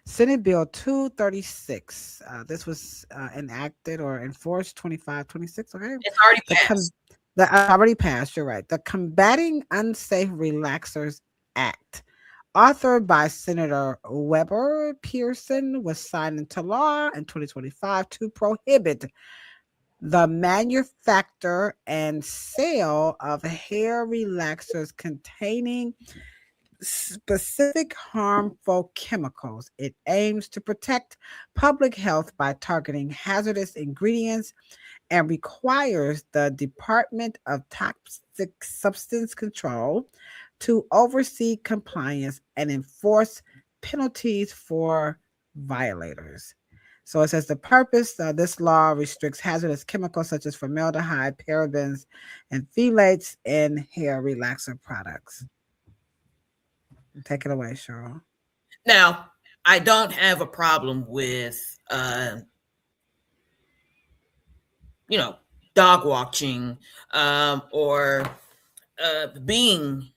Senate Bill 236. This was enacted or enforced 25-26. Okay, it's already passed. Already passed. You're right. The Combating Unsafe Relaxers Act, authored by Senator Weber Pearson, was signed into law in 2025 to prohibit the manufacture and sale of hair relaxers containing specific harmful chemicals. It aims to protect public health by targeting hazardous ingredients and requires the Department of Toxic Substance Control to oversee compliance and enforce penalties for violators. So it says the purpose of this law restricts hazardous chemicals such as formaldehyde, parabens, and phthalates in hair relaxer products. Take it away, Cheryl. Now, I don't have a problem with, dog watching, or being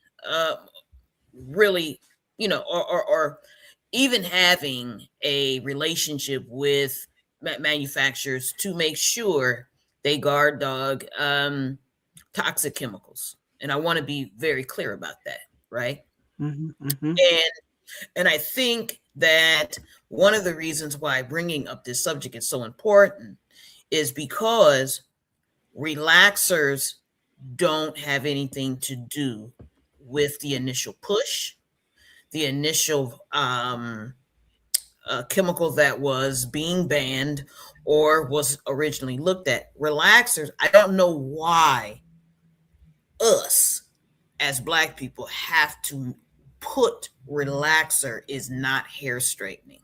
really, or even having a relationship with manufacturers to make sure they guard dog toxic chemicals. And I want to be very clear about that, right? Mm-hmm. And I think that one of the reasons why bringing up this subject is so important is because relaxers don't have anything to do with the initial push, the initial chemical that was being banned or was originally looked at. Relaxers, I don't know why us as Black people have to put relaxer is not hair straightening.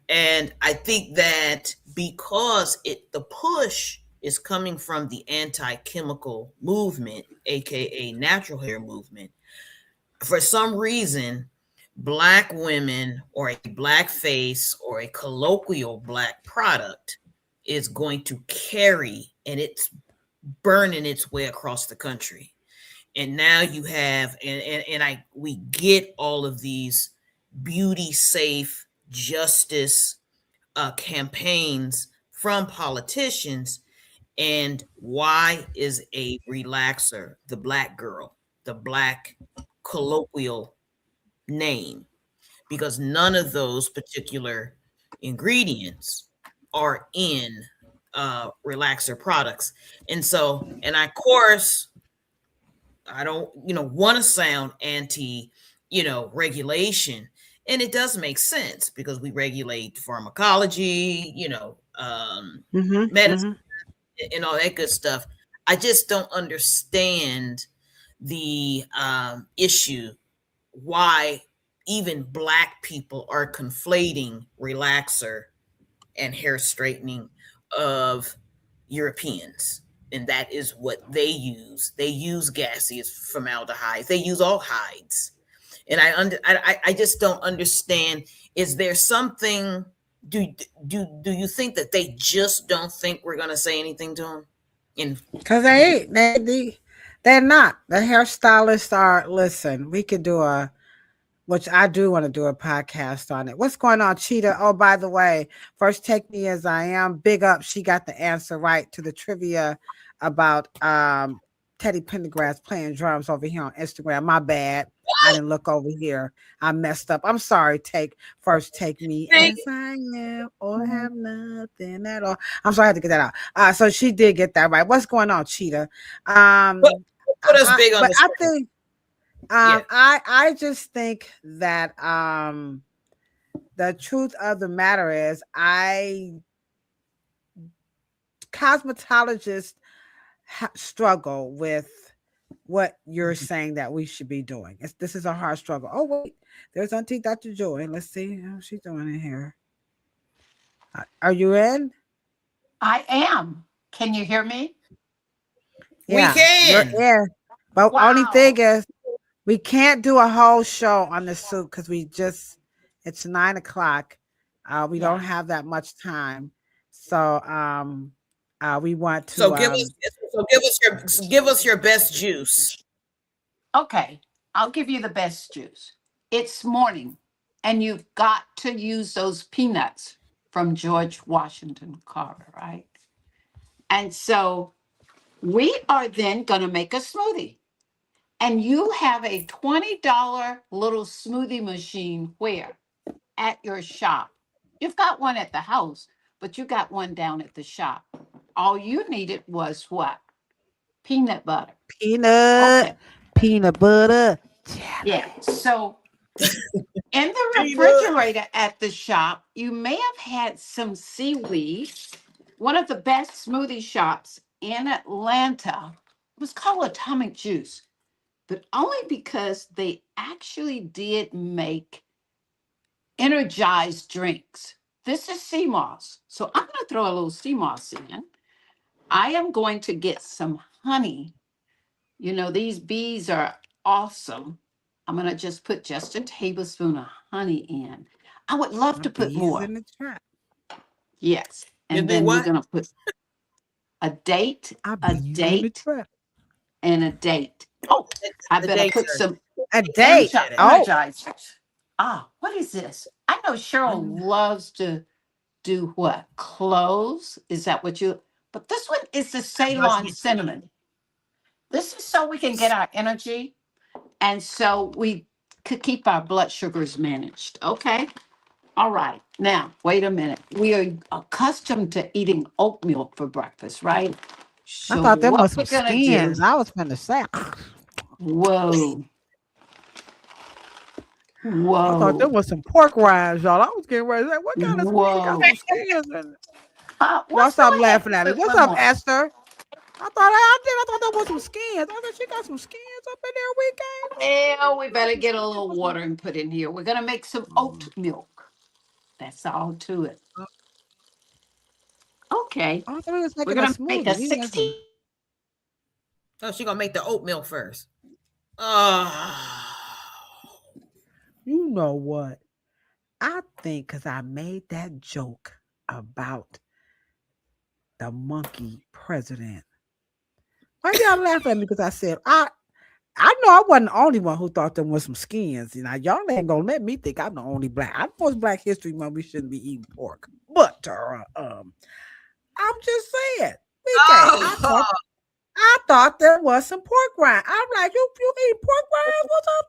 And I think that because the push is coming from the anti-chemical movement, aka natural hair movement, for some reason, Black women or a Black face or a colloquial Black product is going to carry, and it's burning its way across the country. And now you have, we get all of these beauty safe justice campaigns from politicians. And why is a relaxer the Black girl, the Black colloquial name? Because none of those particular ingredients are in relaxer products. And so, and of course, I don't, want to sound anti, regulation. And it does make sense because we regulate pharmacology, medicine, and all that good stuff. I just don't understand the issue why even Black people are conflating relaxer and hair straightening of Europeans. And that is what they use. They use gaseous formaldehyde. They use all hides. And I just don't understand. Is there something? Do you think that they just don't think we're gonna say anything to them? Because they're not. The hairstylists are. Listen, we could do which I do want to do a podcast on it. What's going on, Cheetah? Oh, by the way, first take me as I am. Big up. She got the answer right to the trivia about Teddy Pendergrass playing drums over here on Instagram. My bad. I didn't look over here. I messed up. I'm sorry. Take me as I am or have nothing at all. I'm sorry I had to get that out. So she did get that right. What's going on, Cheetah? Put us big on this. I think I just think that the truth of the matter is cosmetologists struggle with what you're saying that we should be doing. This is a hard struggle. Oh, wait, there's Auntie Dr. Joy. Let's see how she's doing in here. Are you in? I am. Can you hear me? Yeah, we can. You're in. But only thing is, we can't do a whole show on the suit because it's 9 o'clock. We don't have that much time. So we want to give us your best juice. Okay, I'll give you the best juice. It's morning, and you've got to use those peanuts from George Washington Carver, right? And so we are then going to make a smoothie. And you have a $20 little smoothie machine where? At your shop. You've got one at the house, but you got one down at the shop. all you needed was what? Peanut butter. Peanut, Okay. peanut butter. Yeah. So in the Peanut. refrigerator at the shop, you may have had some seaweed. One of the best smoothie shops in Atlanta was called Atomic Juice, but only because they actually did make energized drinks. This is sea moss. So I'm going to throw a little sea moss in. I am going to get some honey. You know, these bees are awesome. I'm going to just put just a tablespoon of honey in. I would love My to put bees more. in the trap. Yes. You And do then we're what? going to put a date, My a bees in the date, trap. and a date. Oh, I The better put daytime. some A date. Oh, energizers. Ah, what is this? I know Cheryl loves to do what? Cloves? Is that what you? But this one is the Ceylon cinnamon. This is so we can get our energy and so we could keep our blood sugars managed. Okay. All right. Now, wait a minute. We are accustomed to eating oat milk for breakfast, right? I So thought them what was we're some gonna do? skins. I was finna say. Whoa, I thought whoa, there was some pork rinds, y'all. I was getting ready to say, what kind of skin got whoa. some skins in it? Y'all Let's go stop ahead laughing and at it. put What's one up, more. Esther? I thought there was some skins. I thought she got some skins up in there, Well, we better get a little water and put in here. We're gonna make some oat weekend. milk. That's all to it. Okay. I thought we was We're making a gonna make a smoothie. We making. 16. Oh, she gonna make the oat milk first. Oh. You know what? I think because I made that joke about the monkey president. Why y'all laugh at me? Because I said I know I wasn't the only one who thought there was some skins. You know, y'all ain't gonna let me think I'm the only black. I know it's Black History Month. We shouldn't be eating pork, but I'm just saying, BK. Oh. I thought there was some pork rind. I'm like, you eat pork rinds? What's up?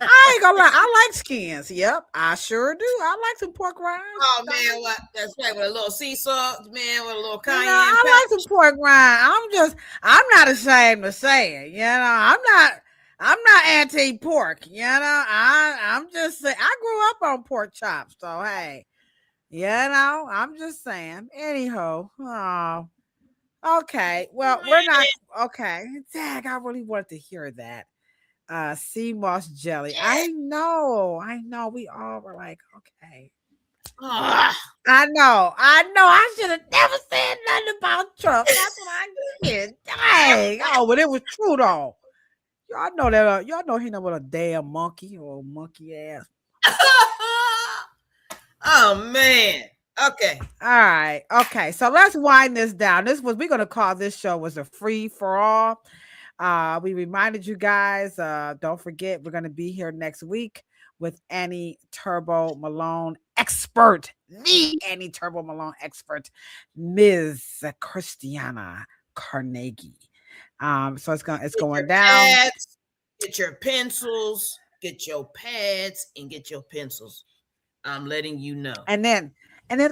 I ain't gonna lie, I like skins. Yep, I sure do. I like some pork rinds. Oh man, what? That's right. With a little sea salt, man, with a little You know, cayenne I pepper. like some pork rind. I'm not ashamed to say it. You know, I'm not anti-pork. You know, I'm just saying. I grew up on pork chops, so hey, you know, I'm just saying. Anyhow, oh, okay. Well, we're not okay. Dag, I really wanted to hear that. Sea moss jelly. I know. We all were like, okay. Ah. I know. I should have never said nothing about Trump. That's what I did. Dang. Oh, but it was true though. Y'all know that. Y'all know he know what a damn monkey or monkey ass. Oh man. Okay. All right. Okay. So let's wind this down. We're gonna call this show was a free for all. We reminded you guys. Don't forget, we're gonna be here next week with Annie Turbo Malone expert, the Annie Turbo Malone expert, Ms. Christiana Carnegie. So it's going down. Pads, get your pencils, get your pads, and get your pencils. I'm letting you know. And then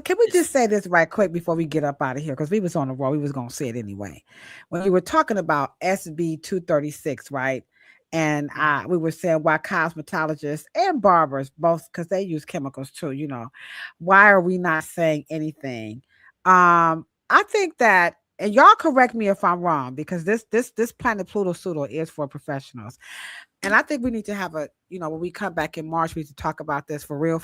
can we just say this right quick before we get up out of here? Because we was on the road. We was gonna say it anyway. When you were talking about SB 236, right? And we were saying why cosmetologists and barbers, both because they use chemicals too, you know, why are we not saying anything? I think that, and y'all correct me if I'm wrong, because this Planet Pluto Pseudo is for professionals. And I think we need to have when we come back in March, we need to talk about this for real.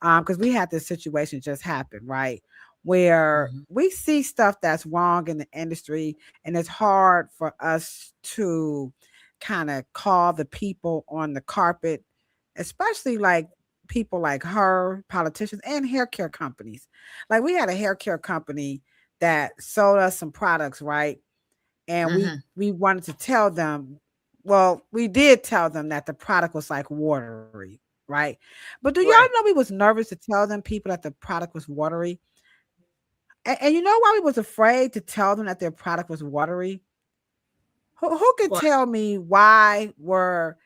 Because we had this situation just happen, right? Where we see stuff that's wrong in the industry, and it's hard for us to kind of call the people on the carpet, especially like people like her, politicians, and hair care companies. Like we had a hair care company that sold us some products, right? And we wanted to tell them, well, we did tell them that the product was like watery, right? But do y'all know we was nervous to tell them people that the product was watery? And you know why we was afraid to tell them that their product was watery? Who could tell me why were,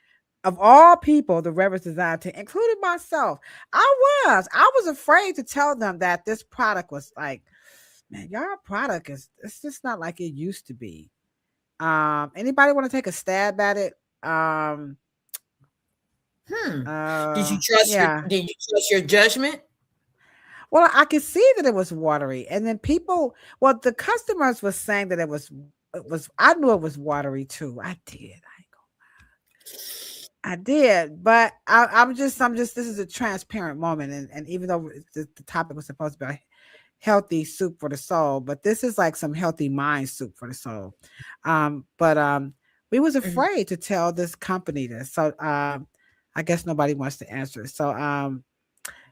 of all people, the Reverend Design team, including myself, I was afraid to tell them that this product was like man, y'all product it's just not like it used to be. Anybody want to take a stab at it? Yeah. Did you trust your judgment? Well, I could see that it was watery, and then the customers were saying that it was. I knew it was watery too. I did. I did, but I'm just. This is a transparent moment, and even though the topic was supposed to be healthy soup for the soul, but this is like some healthy mind soup for the soul. But we was afraid to tell this company this, so I guess nobody wants to answer.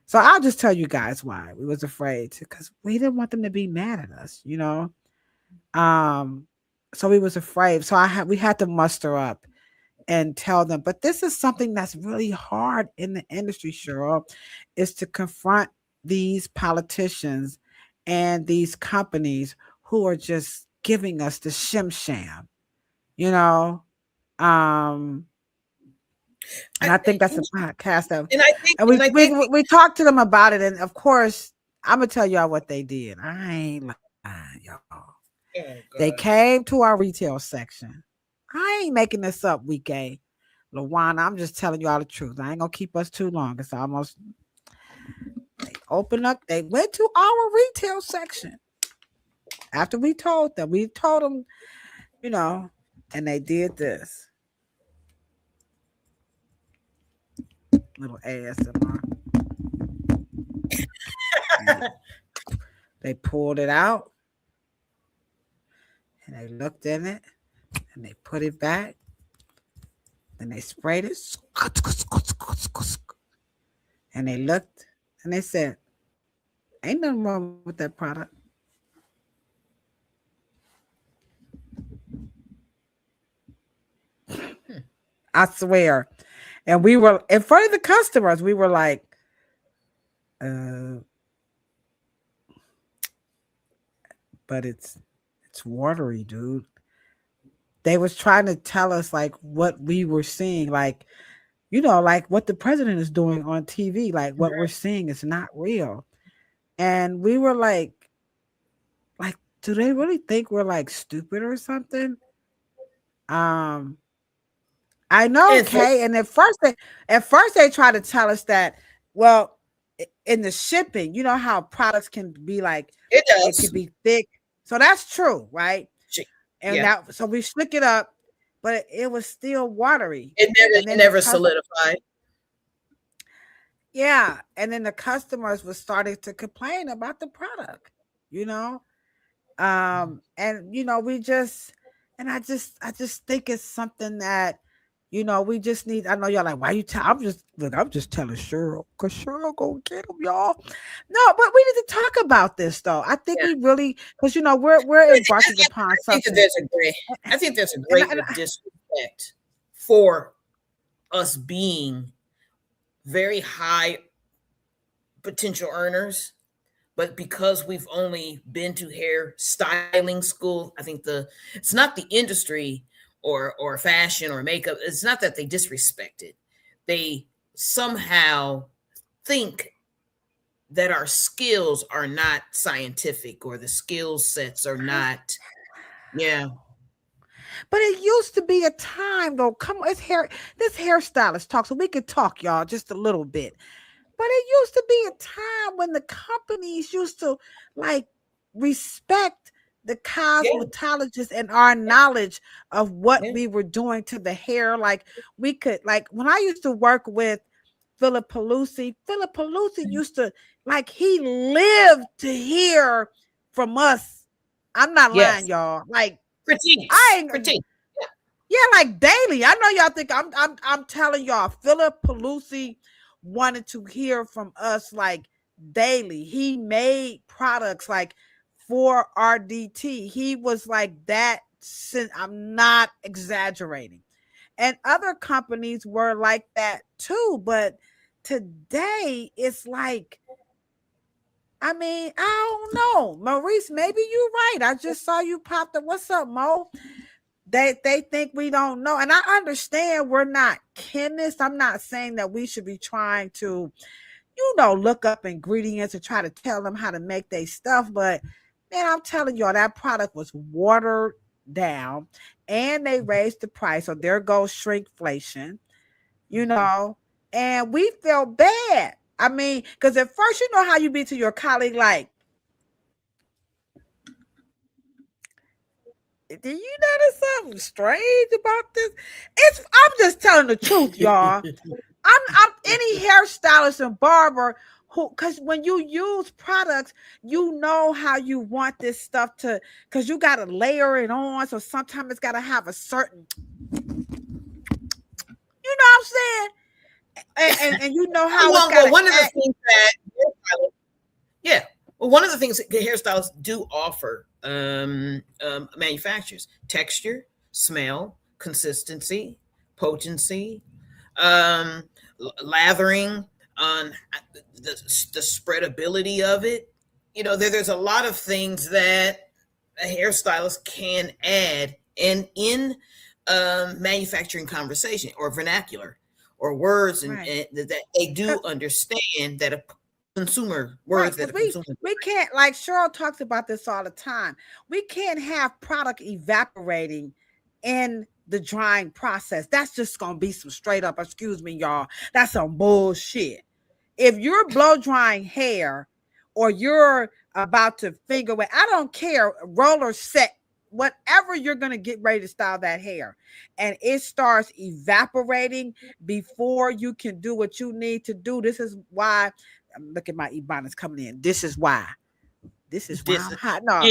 So I'll just tell you guys why we was afraid, because we didn't want them to be mad at us, you know. So we was afraid. So we had to muster up and tell them. But this is something that's really hard in the industry, Cheryl, is to confront these politicians and these companies who are just giving us the shim sham, you know. And I think that's a podcast of, and we talked to them about it, and of course, I'm gonna tell y'all what they did. I ain't lying, y'all. Oh, they came to our retail section. I ain't making this up, Weekay. LaWanna, I'm just telling you all the truth. I ain't gonna keep us too long. It's almost. They opened up. They went to our retail section after we told them. We told them, you know, and they did this. Little ASMR. They pulled it out and they looked in it and they put it back. Then they sprayed it. And they looked and they said, ain't nothing wrong with that product. I swear. And we were in front of the customers. We were like, but it's watery, dude. They was trying to tell us like what we were seeing, like, you know, like what the president is doing on TV, like what we're seeing is not real. And we were like, do they really think we're like stupid or something? I know, okay. And at first they try to tell us that, well, in the shipping, you know how products can be like, it can be thick. So that's true, right? And so we slick it up, but it was still watery. It never solidified. Yeah. And then the customers were starting to complain about the product, you know? And you know, I just think it's something that, you know, we just need. I know y'all like, why you tell? I'm just telling Cheryl, because Cheryl gonna get them, y'all. No, but we need to talk about this though. I think we really, because you know, we're embarking upon something. I think there's a great disrespect for us being very high potential earners, but because we've only been to hair styling school, I think it's not the industry or fashion or makeup. It's not that they disrespect it. They somehow think that our skills are not scientific or the skill sets are not. Yeah. But it used to be a time though. Come on, this hairstylist talk, so we could talk, y'all, just a little bit. But it used to be a time when the companies used to like respect the cosmetologist and our knowledge of what we were doing to the hair. Like we could, like when I used to work with Philip Pelusi used to, like, he lived to hear from us. I'm not lying, y'all. Like critique. Yeah, like daily. I know y'all think I'm telling y'all, Philip Pelusi wanted to hear from us like daily. He made products like for RDT. He was like that. I'm not exaggerating. And other companies were like that too. But today it's like, I mean, I don't know. Maurice, maybe you're right. I just saw you pop up. What's up, Mo? They think we don't know. And I understand we're not chemists. I'm not saying that we should be trying to, you know, look up ingredients and try to tell them how to make their stuff. But And I'm telling y'all, that product was watered down, and they raised the price. So there goes shrinkflation, you know, and we felt bad. I mean, because at first, you know how you be to your colleague, like, do you notice something strange about this? I'm just telling the truth, y'all. I'm any hairstylist and barber who, because when you use products, you know how you want this stuff to, because you got to layer it on. So sometimes it's got to have a certain, you know what I'm saying? And you know how it's got to one of the things that, yeah, well, one of the things that hairstylists do offer manufacturers: texture, smell, consistency, potency, lathering, on the spreadability of it. You know, there's a lot of things that a hairstylist can add, and in manufacturing conversation or vernacular or words, and that they do understand that a consumer words that a consumer. We can't, like Cheryl talks about this all the time. We can't have product evaporating in the drying process. That's just gonna be some straight up, excuse me, y'all. That's some bullshit. If you're blow drying hair or you're about to finger wet, I don't care, roller set, whatever you're gonna get ready to style that hair, and it starts evaporating before you can do what you need to do. This is why. Look at my Ebonics coming in. This is why. This is why I'm hot. No,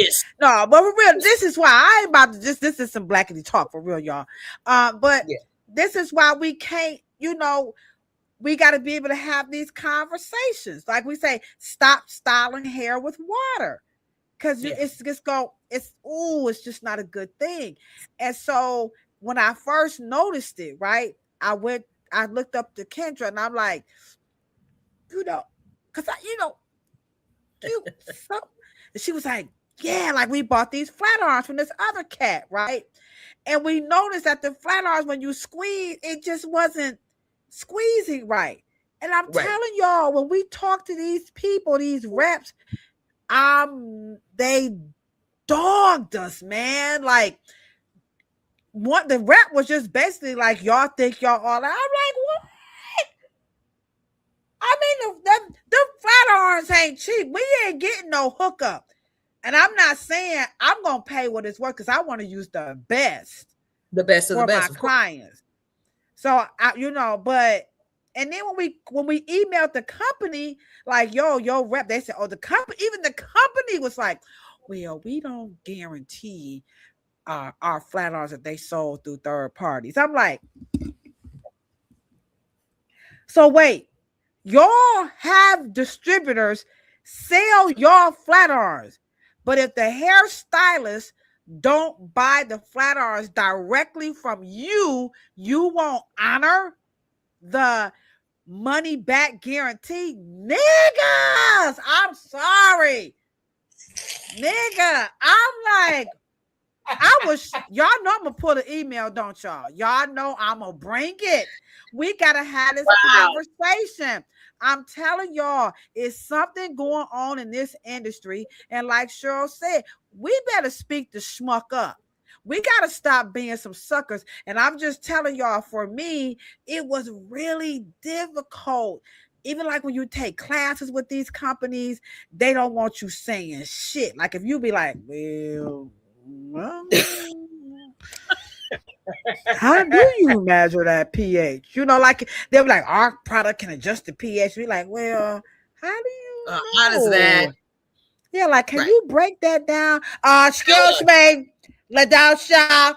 no, but for real, this is why I ain't about to just. This is some blackity talk for real, y'all. But this is why we can't. You know, we got to be able to have these conversations. Like we say, stop styling hair with water, because it's just not a good thing. And so when I first noticed it, right, I looked up to Kendra, and I'm like, you know. Because, and she was like, yeah, like we bought these flat irons from this other cat, right? And we noticed that the flat irons, when you squeeze, it just wasn't squeezing right. And I'm telling y'all, when we talk to these people, these reps, they dogged us, man. Like, the rep was just basically like, y'all think y'all all out. I'm like, what? I mean, the flat irons ain't cheap. We ain't getting no hookup. And I'm not saying I'm going to pay what it's worth, because I want to use the best of the best my clients. So, but, and then when we emailed the company, like, yo rep, they said, the company was like, well, we don't guarantee our flat irons that they sold through third parties. I'm like, so wait. Y'all have distributors sell y'all flat irons, but if the hairstylist don't buy the flat irons directly from you, you won't honor the money back guarantee. Niggas, I'm sorry. Nigga, I'm like, y'all know I'm gonna put an email, don't y'all? Y'all know I'm gonna bring it. We gotta have this conversation. I'm telling y'all, it's something going on in this industry. And like Cheryl said, we better speak the schmuck up. We gotta stop being some suckers. And I'm just telling y'all, for me, it was really difficult. Even like when you take classes with these companies, they don't want you saying shit. Like if you be like, well, how do you measure that pH? Like they'll be like, our product can adjust the pH. We're like, well, how do you know? How does that? Yeah, like, can you break that down? Excuse me, Ladosha.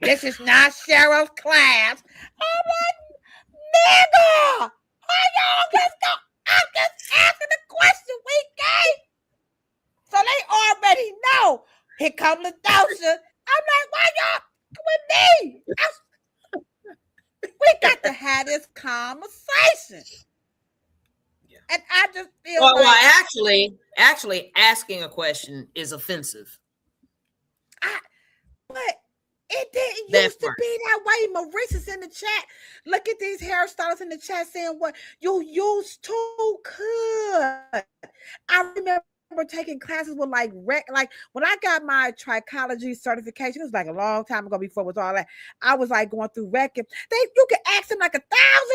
This is not Cheryl's class. I'm like, nigga, how y'all just go? I'm just asking the question we gave. So they already know. Here comes Ladosha. I'm like, why y'all with me? We got to have this conversation. Yeah. And I just feel actually asking a question is offensive. But it didn't used to be that way. Maurice is in the chat. Look at these hairstylists in the chat saying what you used to could. I remember taking classes with like when I got my trichology certification, it was like a long time ago before it was all that. I was like going through rec, and you could ask them like 1,000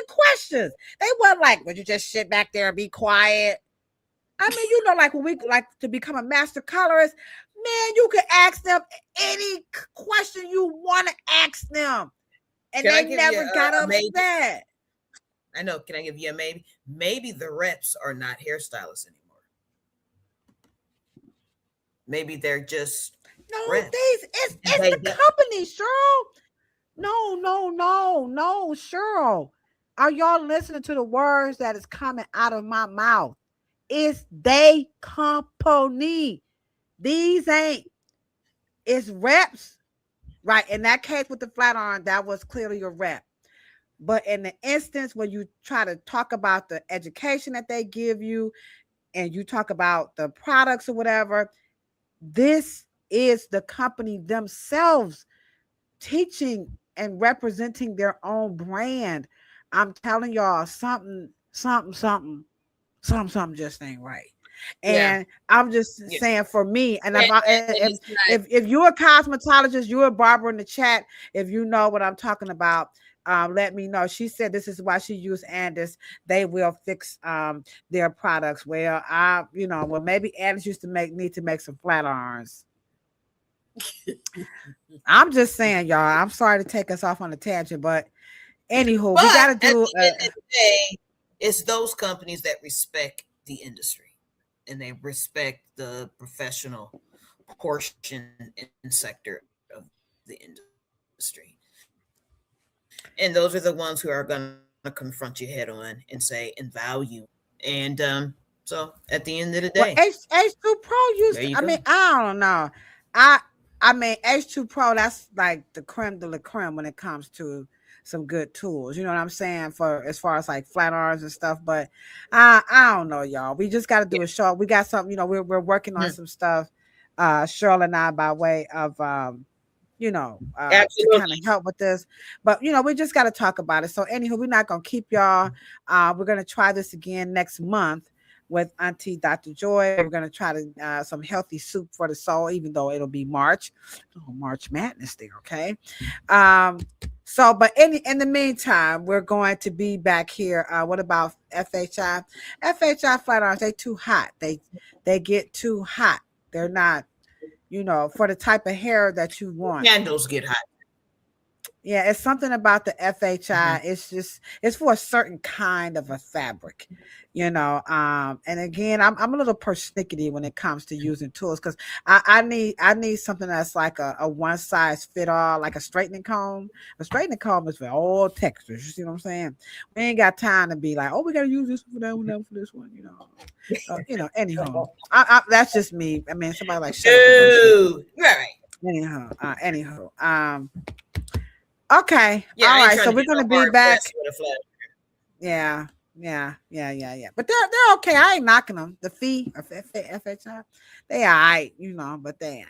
questions. They weren't like, would you just sit back there and be quiet? I mean, like when we like to become a master colorist, man, you could ask them any question you want to ask them, and they never got upset. I know. Can I give you a maybe? Maybe the reps are not hairstylists anymore. Maybe they're just reps. It's the company, Cheryl. No, Cheryl. Are y'all listening to the words that is coming out of my mouth? It's they company. These ain't. It's reps, right? In that case with the flat iron, that was clearly a rep. But in the instance when you try to talk about the education that they give you and you talk about the products or whatever, this is the company themselves teaching and representing their own brand. I'm telling y'all, something just ain't right. And I'm just saying for me, and if you're a cosmetologist, you're a barber in the chat, if you know what I'm talking about, let me know. She said this is why she used Andis. They will fix their products. Well, maybe Andis used to need to make some flat irons. I'm just saying, y'all. I'm sorry to take us off on a tangent, but anywho, we got to do. At the end of the day, it's those companies that respect the industry and they respect the professional portion and sector of the industry. And those are the ones who are going to confront you head on and say, and value. And so at the end of the day, H2 Pro used to, I mean, I don't know. I mean, H2 Pro, that's like the creme de la creme when it comes to some good tools. You know what I'm saying? For as far as like flat irons and stuff. But I don't know, y'all. We just got to do a show. We got something, we're working on some stuff. Cheryl and I, by way of, to kind of help with this. But, we just got to talk about it. So anywho, we're not going to keep y'all. We're going to try this again next month with Auntie Dr. Joy. We're going to try to some healthy soup for the soul, even though it'll be March Madness there. Okay. But in the meantime, we're going to be back here. What about FHI? FHI flat irons, they too hot. They get too hot. They're not, for the type of hair that you want. Candles get hot. Yeah, it's something about the FHI. It's for a certain kind of a fabric, and again, I'm a little persnickety when it comes to using tools because I need something that's like a one size fit all, like a straightening comb. A straightening comb is for all textures. You see what I'm saying? We ain't got time to be like, oh, we gotta use this for that one, for this one, Anyhow, that's just me. I mean, somebody like shut up. Right. Anyhow. Okay. All right. So we're gonna be back. Yeah. But they're okay. I ain't knocking them. The fee of FHI, they all right, but they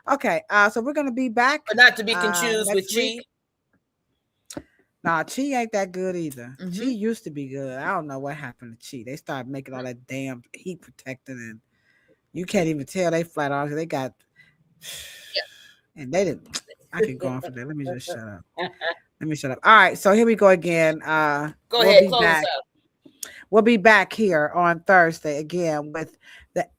all right. Okay. So we're gonna be back. But not to be confused with Chi. Nah, Chi ain't that good either. Chi used to be good. I don't know what happened to Chi. They started making all that damn heat protectant, and you can't even tell they flat irons. They got, and they didn't. I can go on for that. Let me just shut up. All right, so here we go again. Go ahead, close us out. We'll be back here on Thursday again with the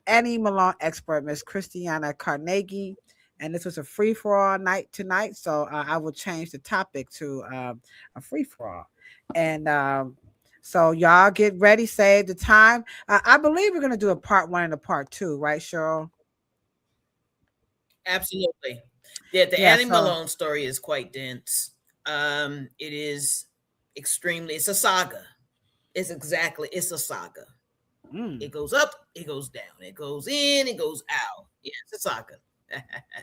Annie Malone expert, Miss Christiana Carnegie. And this was a free-for-all night tonight, so I will change the topic to a free-for-all. And so y'all get ready, save the time. I believe we're going to do a part 1 and a part 2, right, Cheryl? Absolutely. Yeah, the Annie Malone story is quite dense. It is extremely, it's a saga. It's a saga. It goes up, it goes down, it goes in, it goes out. Yeah, it's a saga.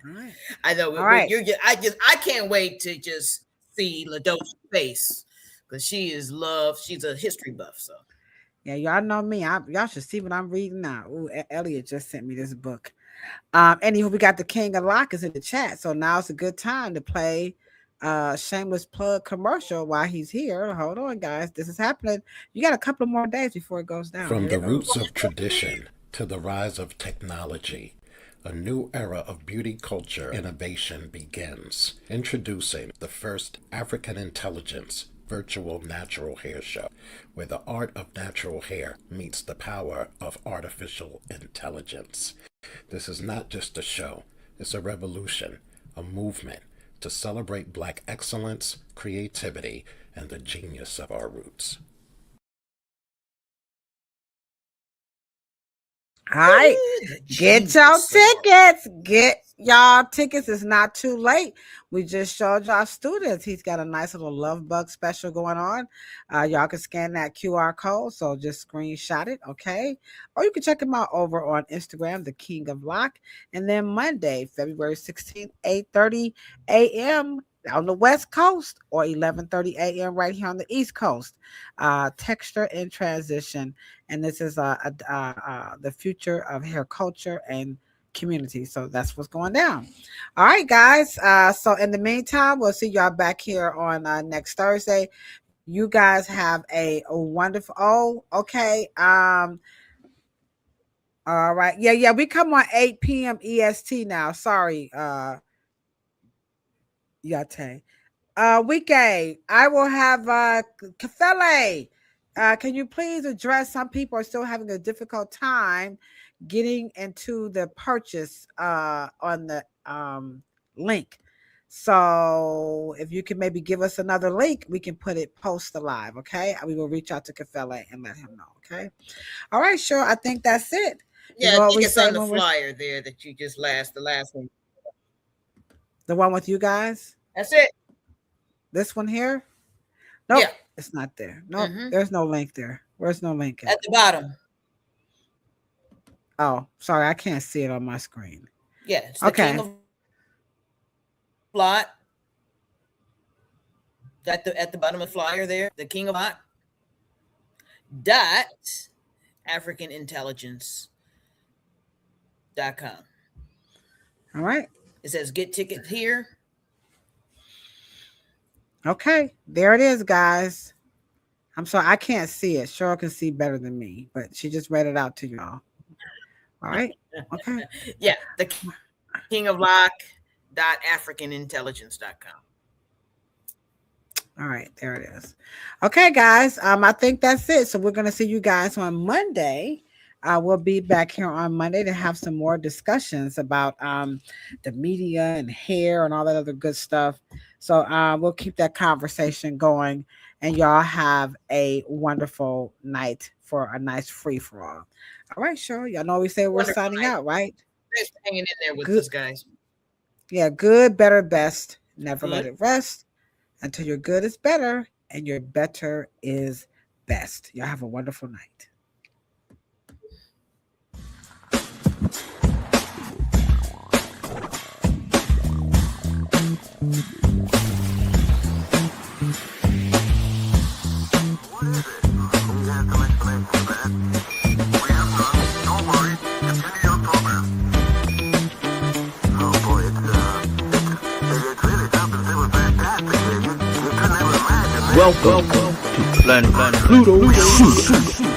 Right. I know. I can't wait to just see Ladosha's face because she's a history buff. So yeah, y'all know me. Y'all should see what I'm reading now. Ooh, Elliot just sent me this book. Anywho, we got the King of Lockers in the chat, so now it's a good time to play shameless plug commercial while he's here. Hold on, guys, this is happening. You got a couple of more days before it goes down. From the roots of tradition to the rise of technology, a new era of beauty culture innovation begins. Introducing the first African Intelligence virtual natural hair show, where the art of natural hair meets the power of artificial intelligence. This is not just a show, it's a revolution, a movement to celebrate Black excellence, creativity, and the genius of our roots. All right, get your tickets. Get y'all tickets. It's not too late. We just showed y'all students. He's got a nice little love bug special going on. Y'all can scan that QR code, so just screenshot it, okay? Or you can check him out over on Instagram, The King of Lock. And then Monday, February 16th, 8:30 a.m. on the West Coast, or 11:30 a.m. right here on the East Coast. Texture in Transition. And this is the future of hair culture and community. So that's what's going down. All right, guys. So in the meantime, we'll see y'all back here on next Thursday. You guys have a wonderful. Oh, okay. All right. Yeah. We come on 8 p.m. EST now. Sorry, Yate. Weekday, I will have Kafele. Can you please address, some people are still having a difficult time getting into the purchase on the link. So if you can maybe give us another link, we can post the live, okay? We will reach out to Kafele and let him know, okay? All right, sure. I think that's it. Yeah, you know I think it's on the flyer there that you just the last one. The one with you guys? That's it. This one here? Nope, yeah. It's not there. Nope, There's no link there. Where's no link at the bottom? Oh, sorry, I can't see it on my screen. Yeah, it's the King of Lot. At the bottom of the flyer there, the King of Lot. AfricanIntelligence.com. All right. It says get tickets here. Okay, there it is, guys. I'm sorry, I can't see it. Cheryl can see better than me, but she just read it out to y'all. All right. Okay. Yeah, the King of Lock.AfricanIntelligence.com. All right, there it is. Okay, guys. I think that's it. So we're gonna see you guys on Monday. We'll be back here on Monday to have some more discussions about the media and hair and all that other good stuff. So we'll keep that conversation going, and y'all have a wonderful night for a nice free-for-all. All right, sure. Y'all know we say we're signing out, right? Thanks for hanging in there with us, guys. Yeah, good, better, best. Never let it rest until your good is better and your better is best. Y'all have a wonderful night. Welcome to Planet Pluto Pseudo.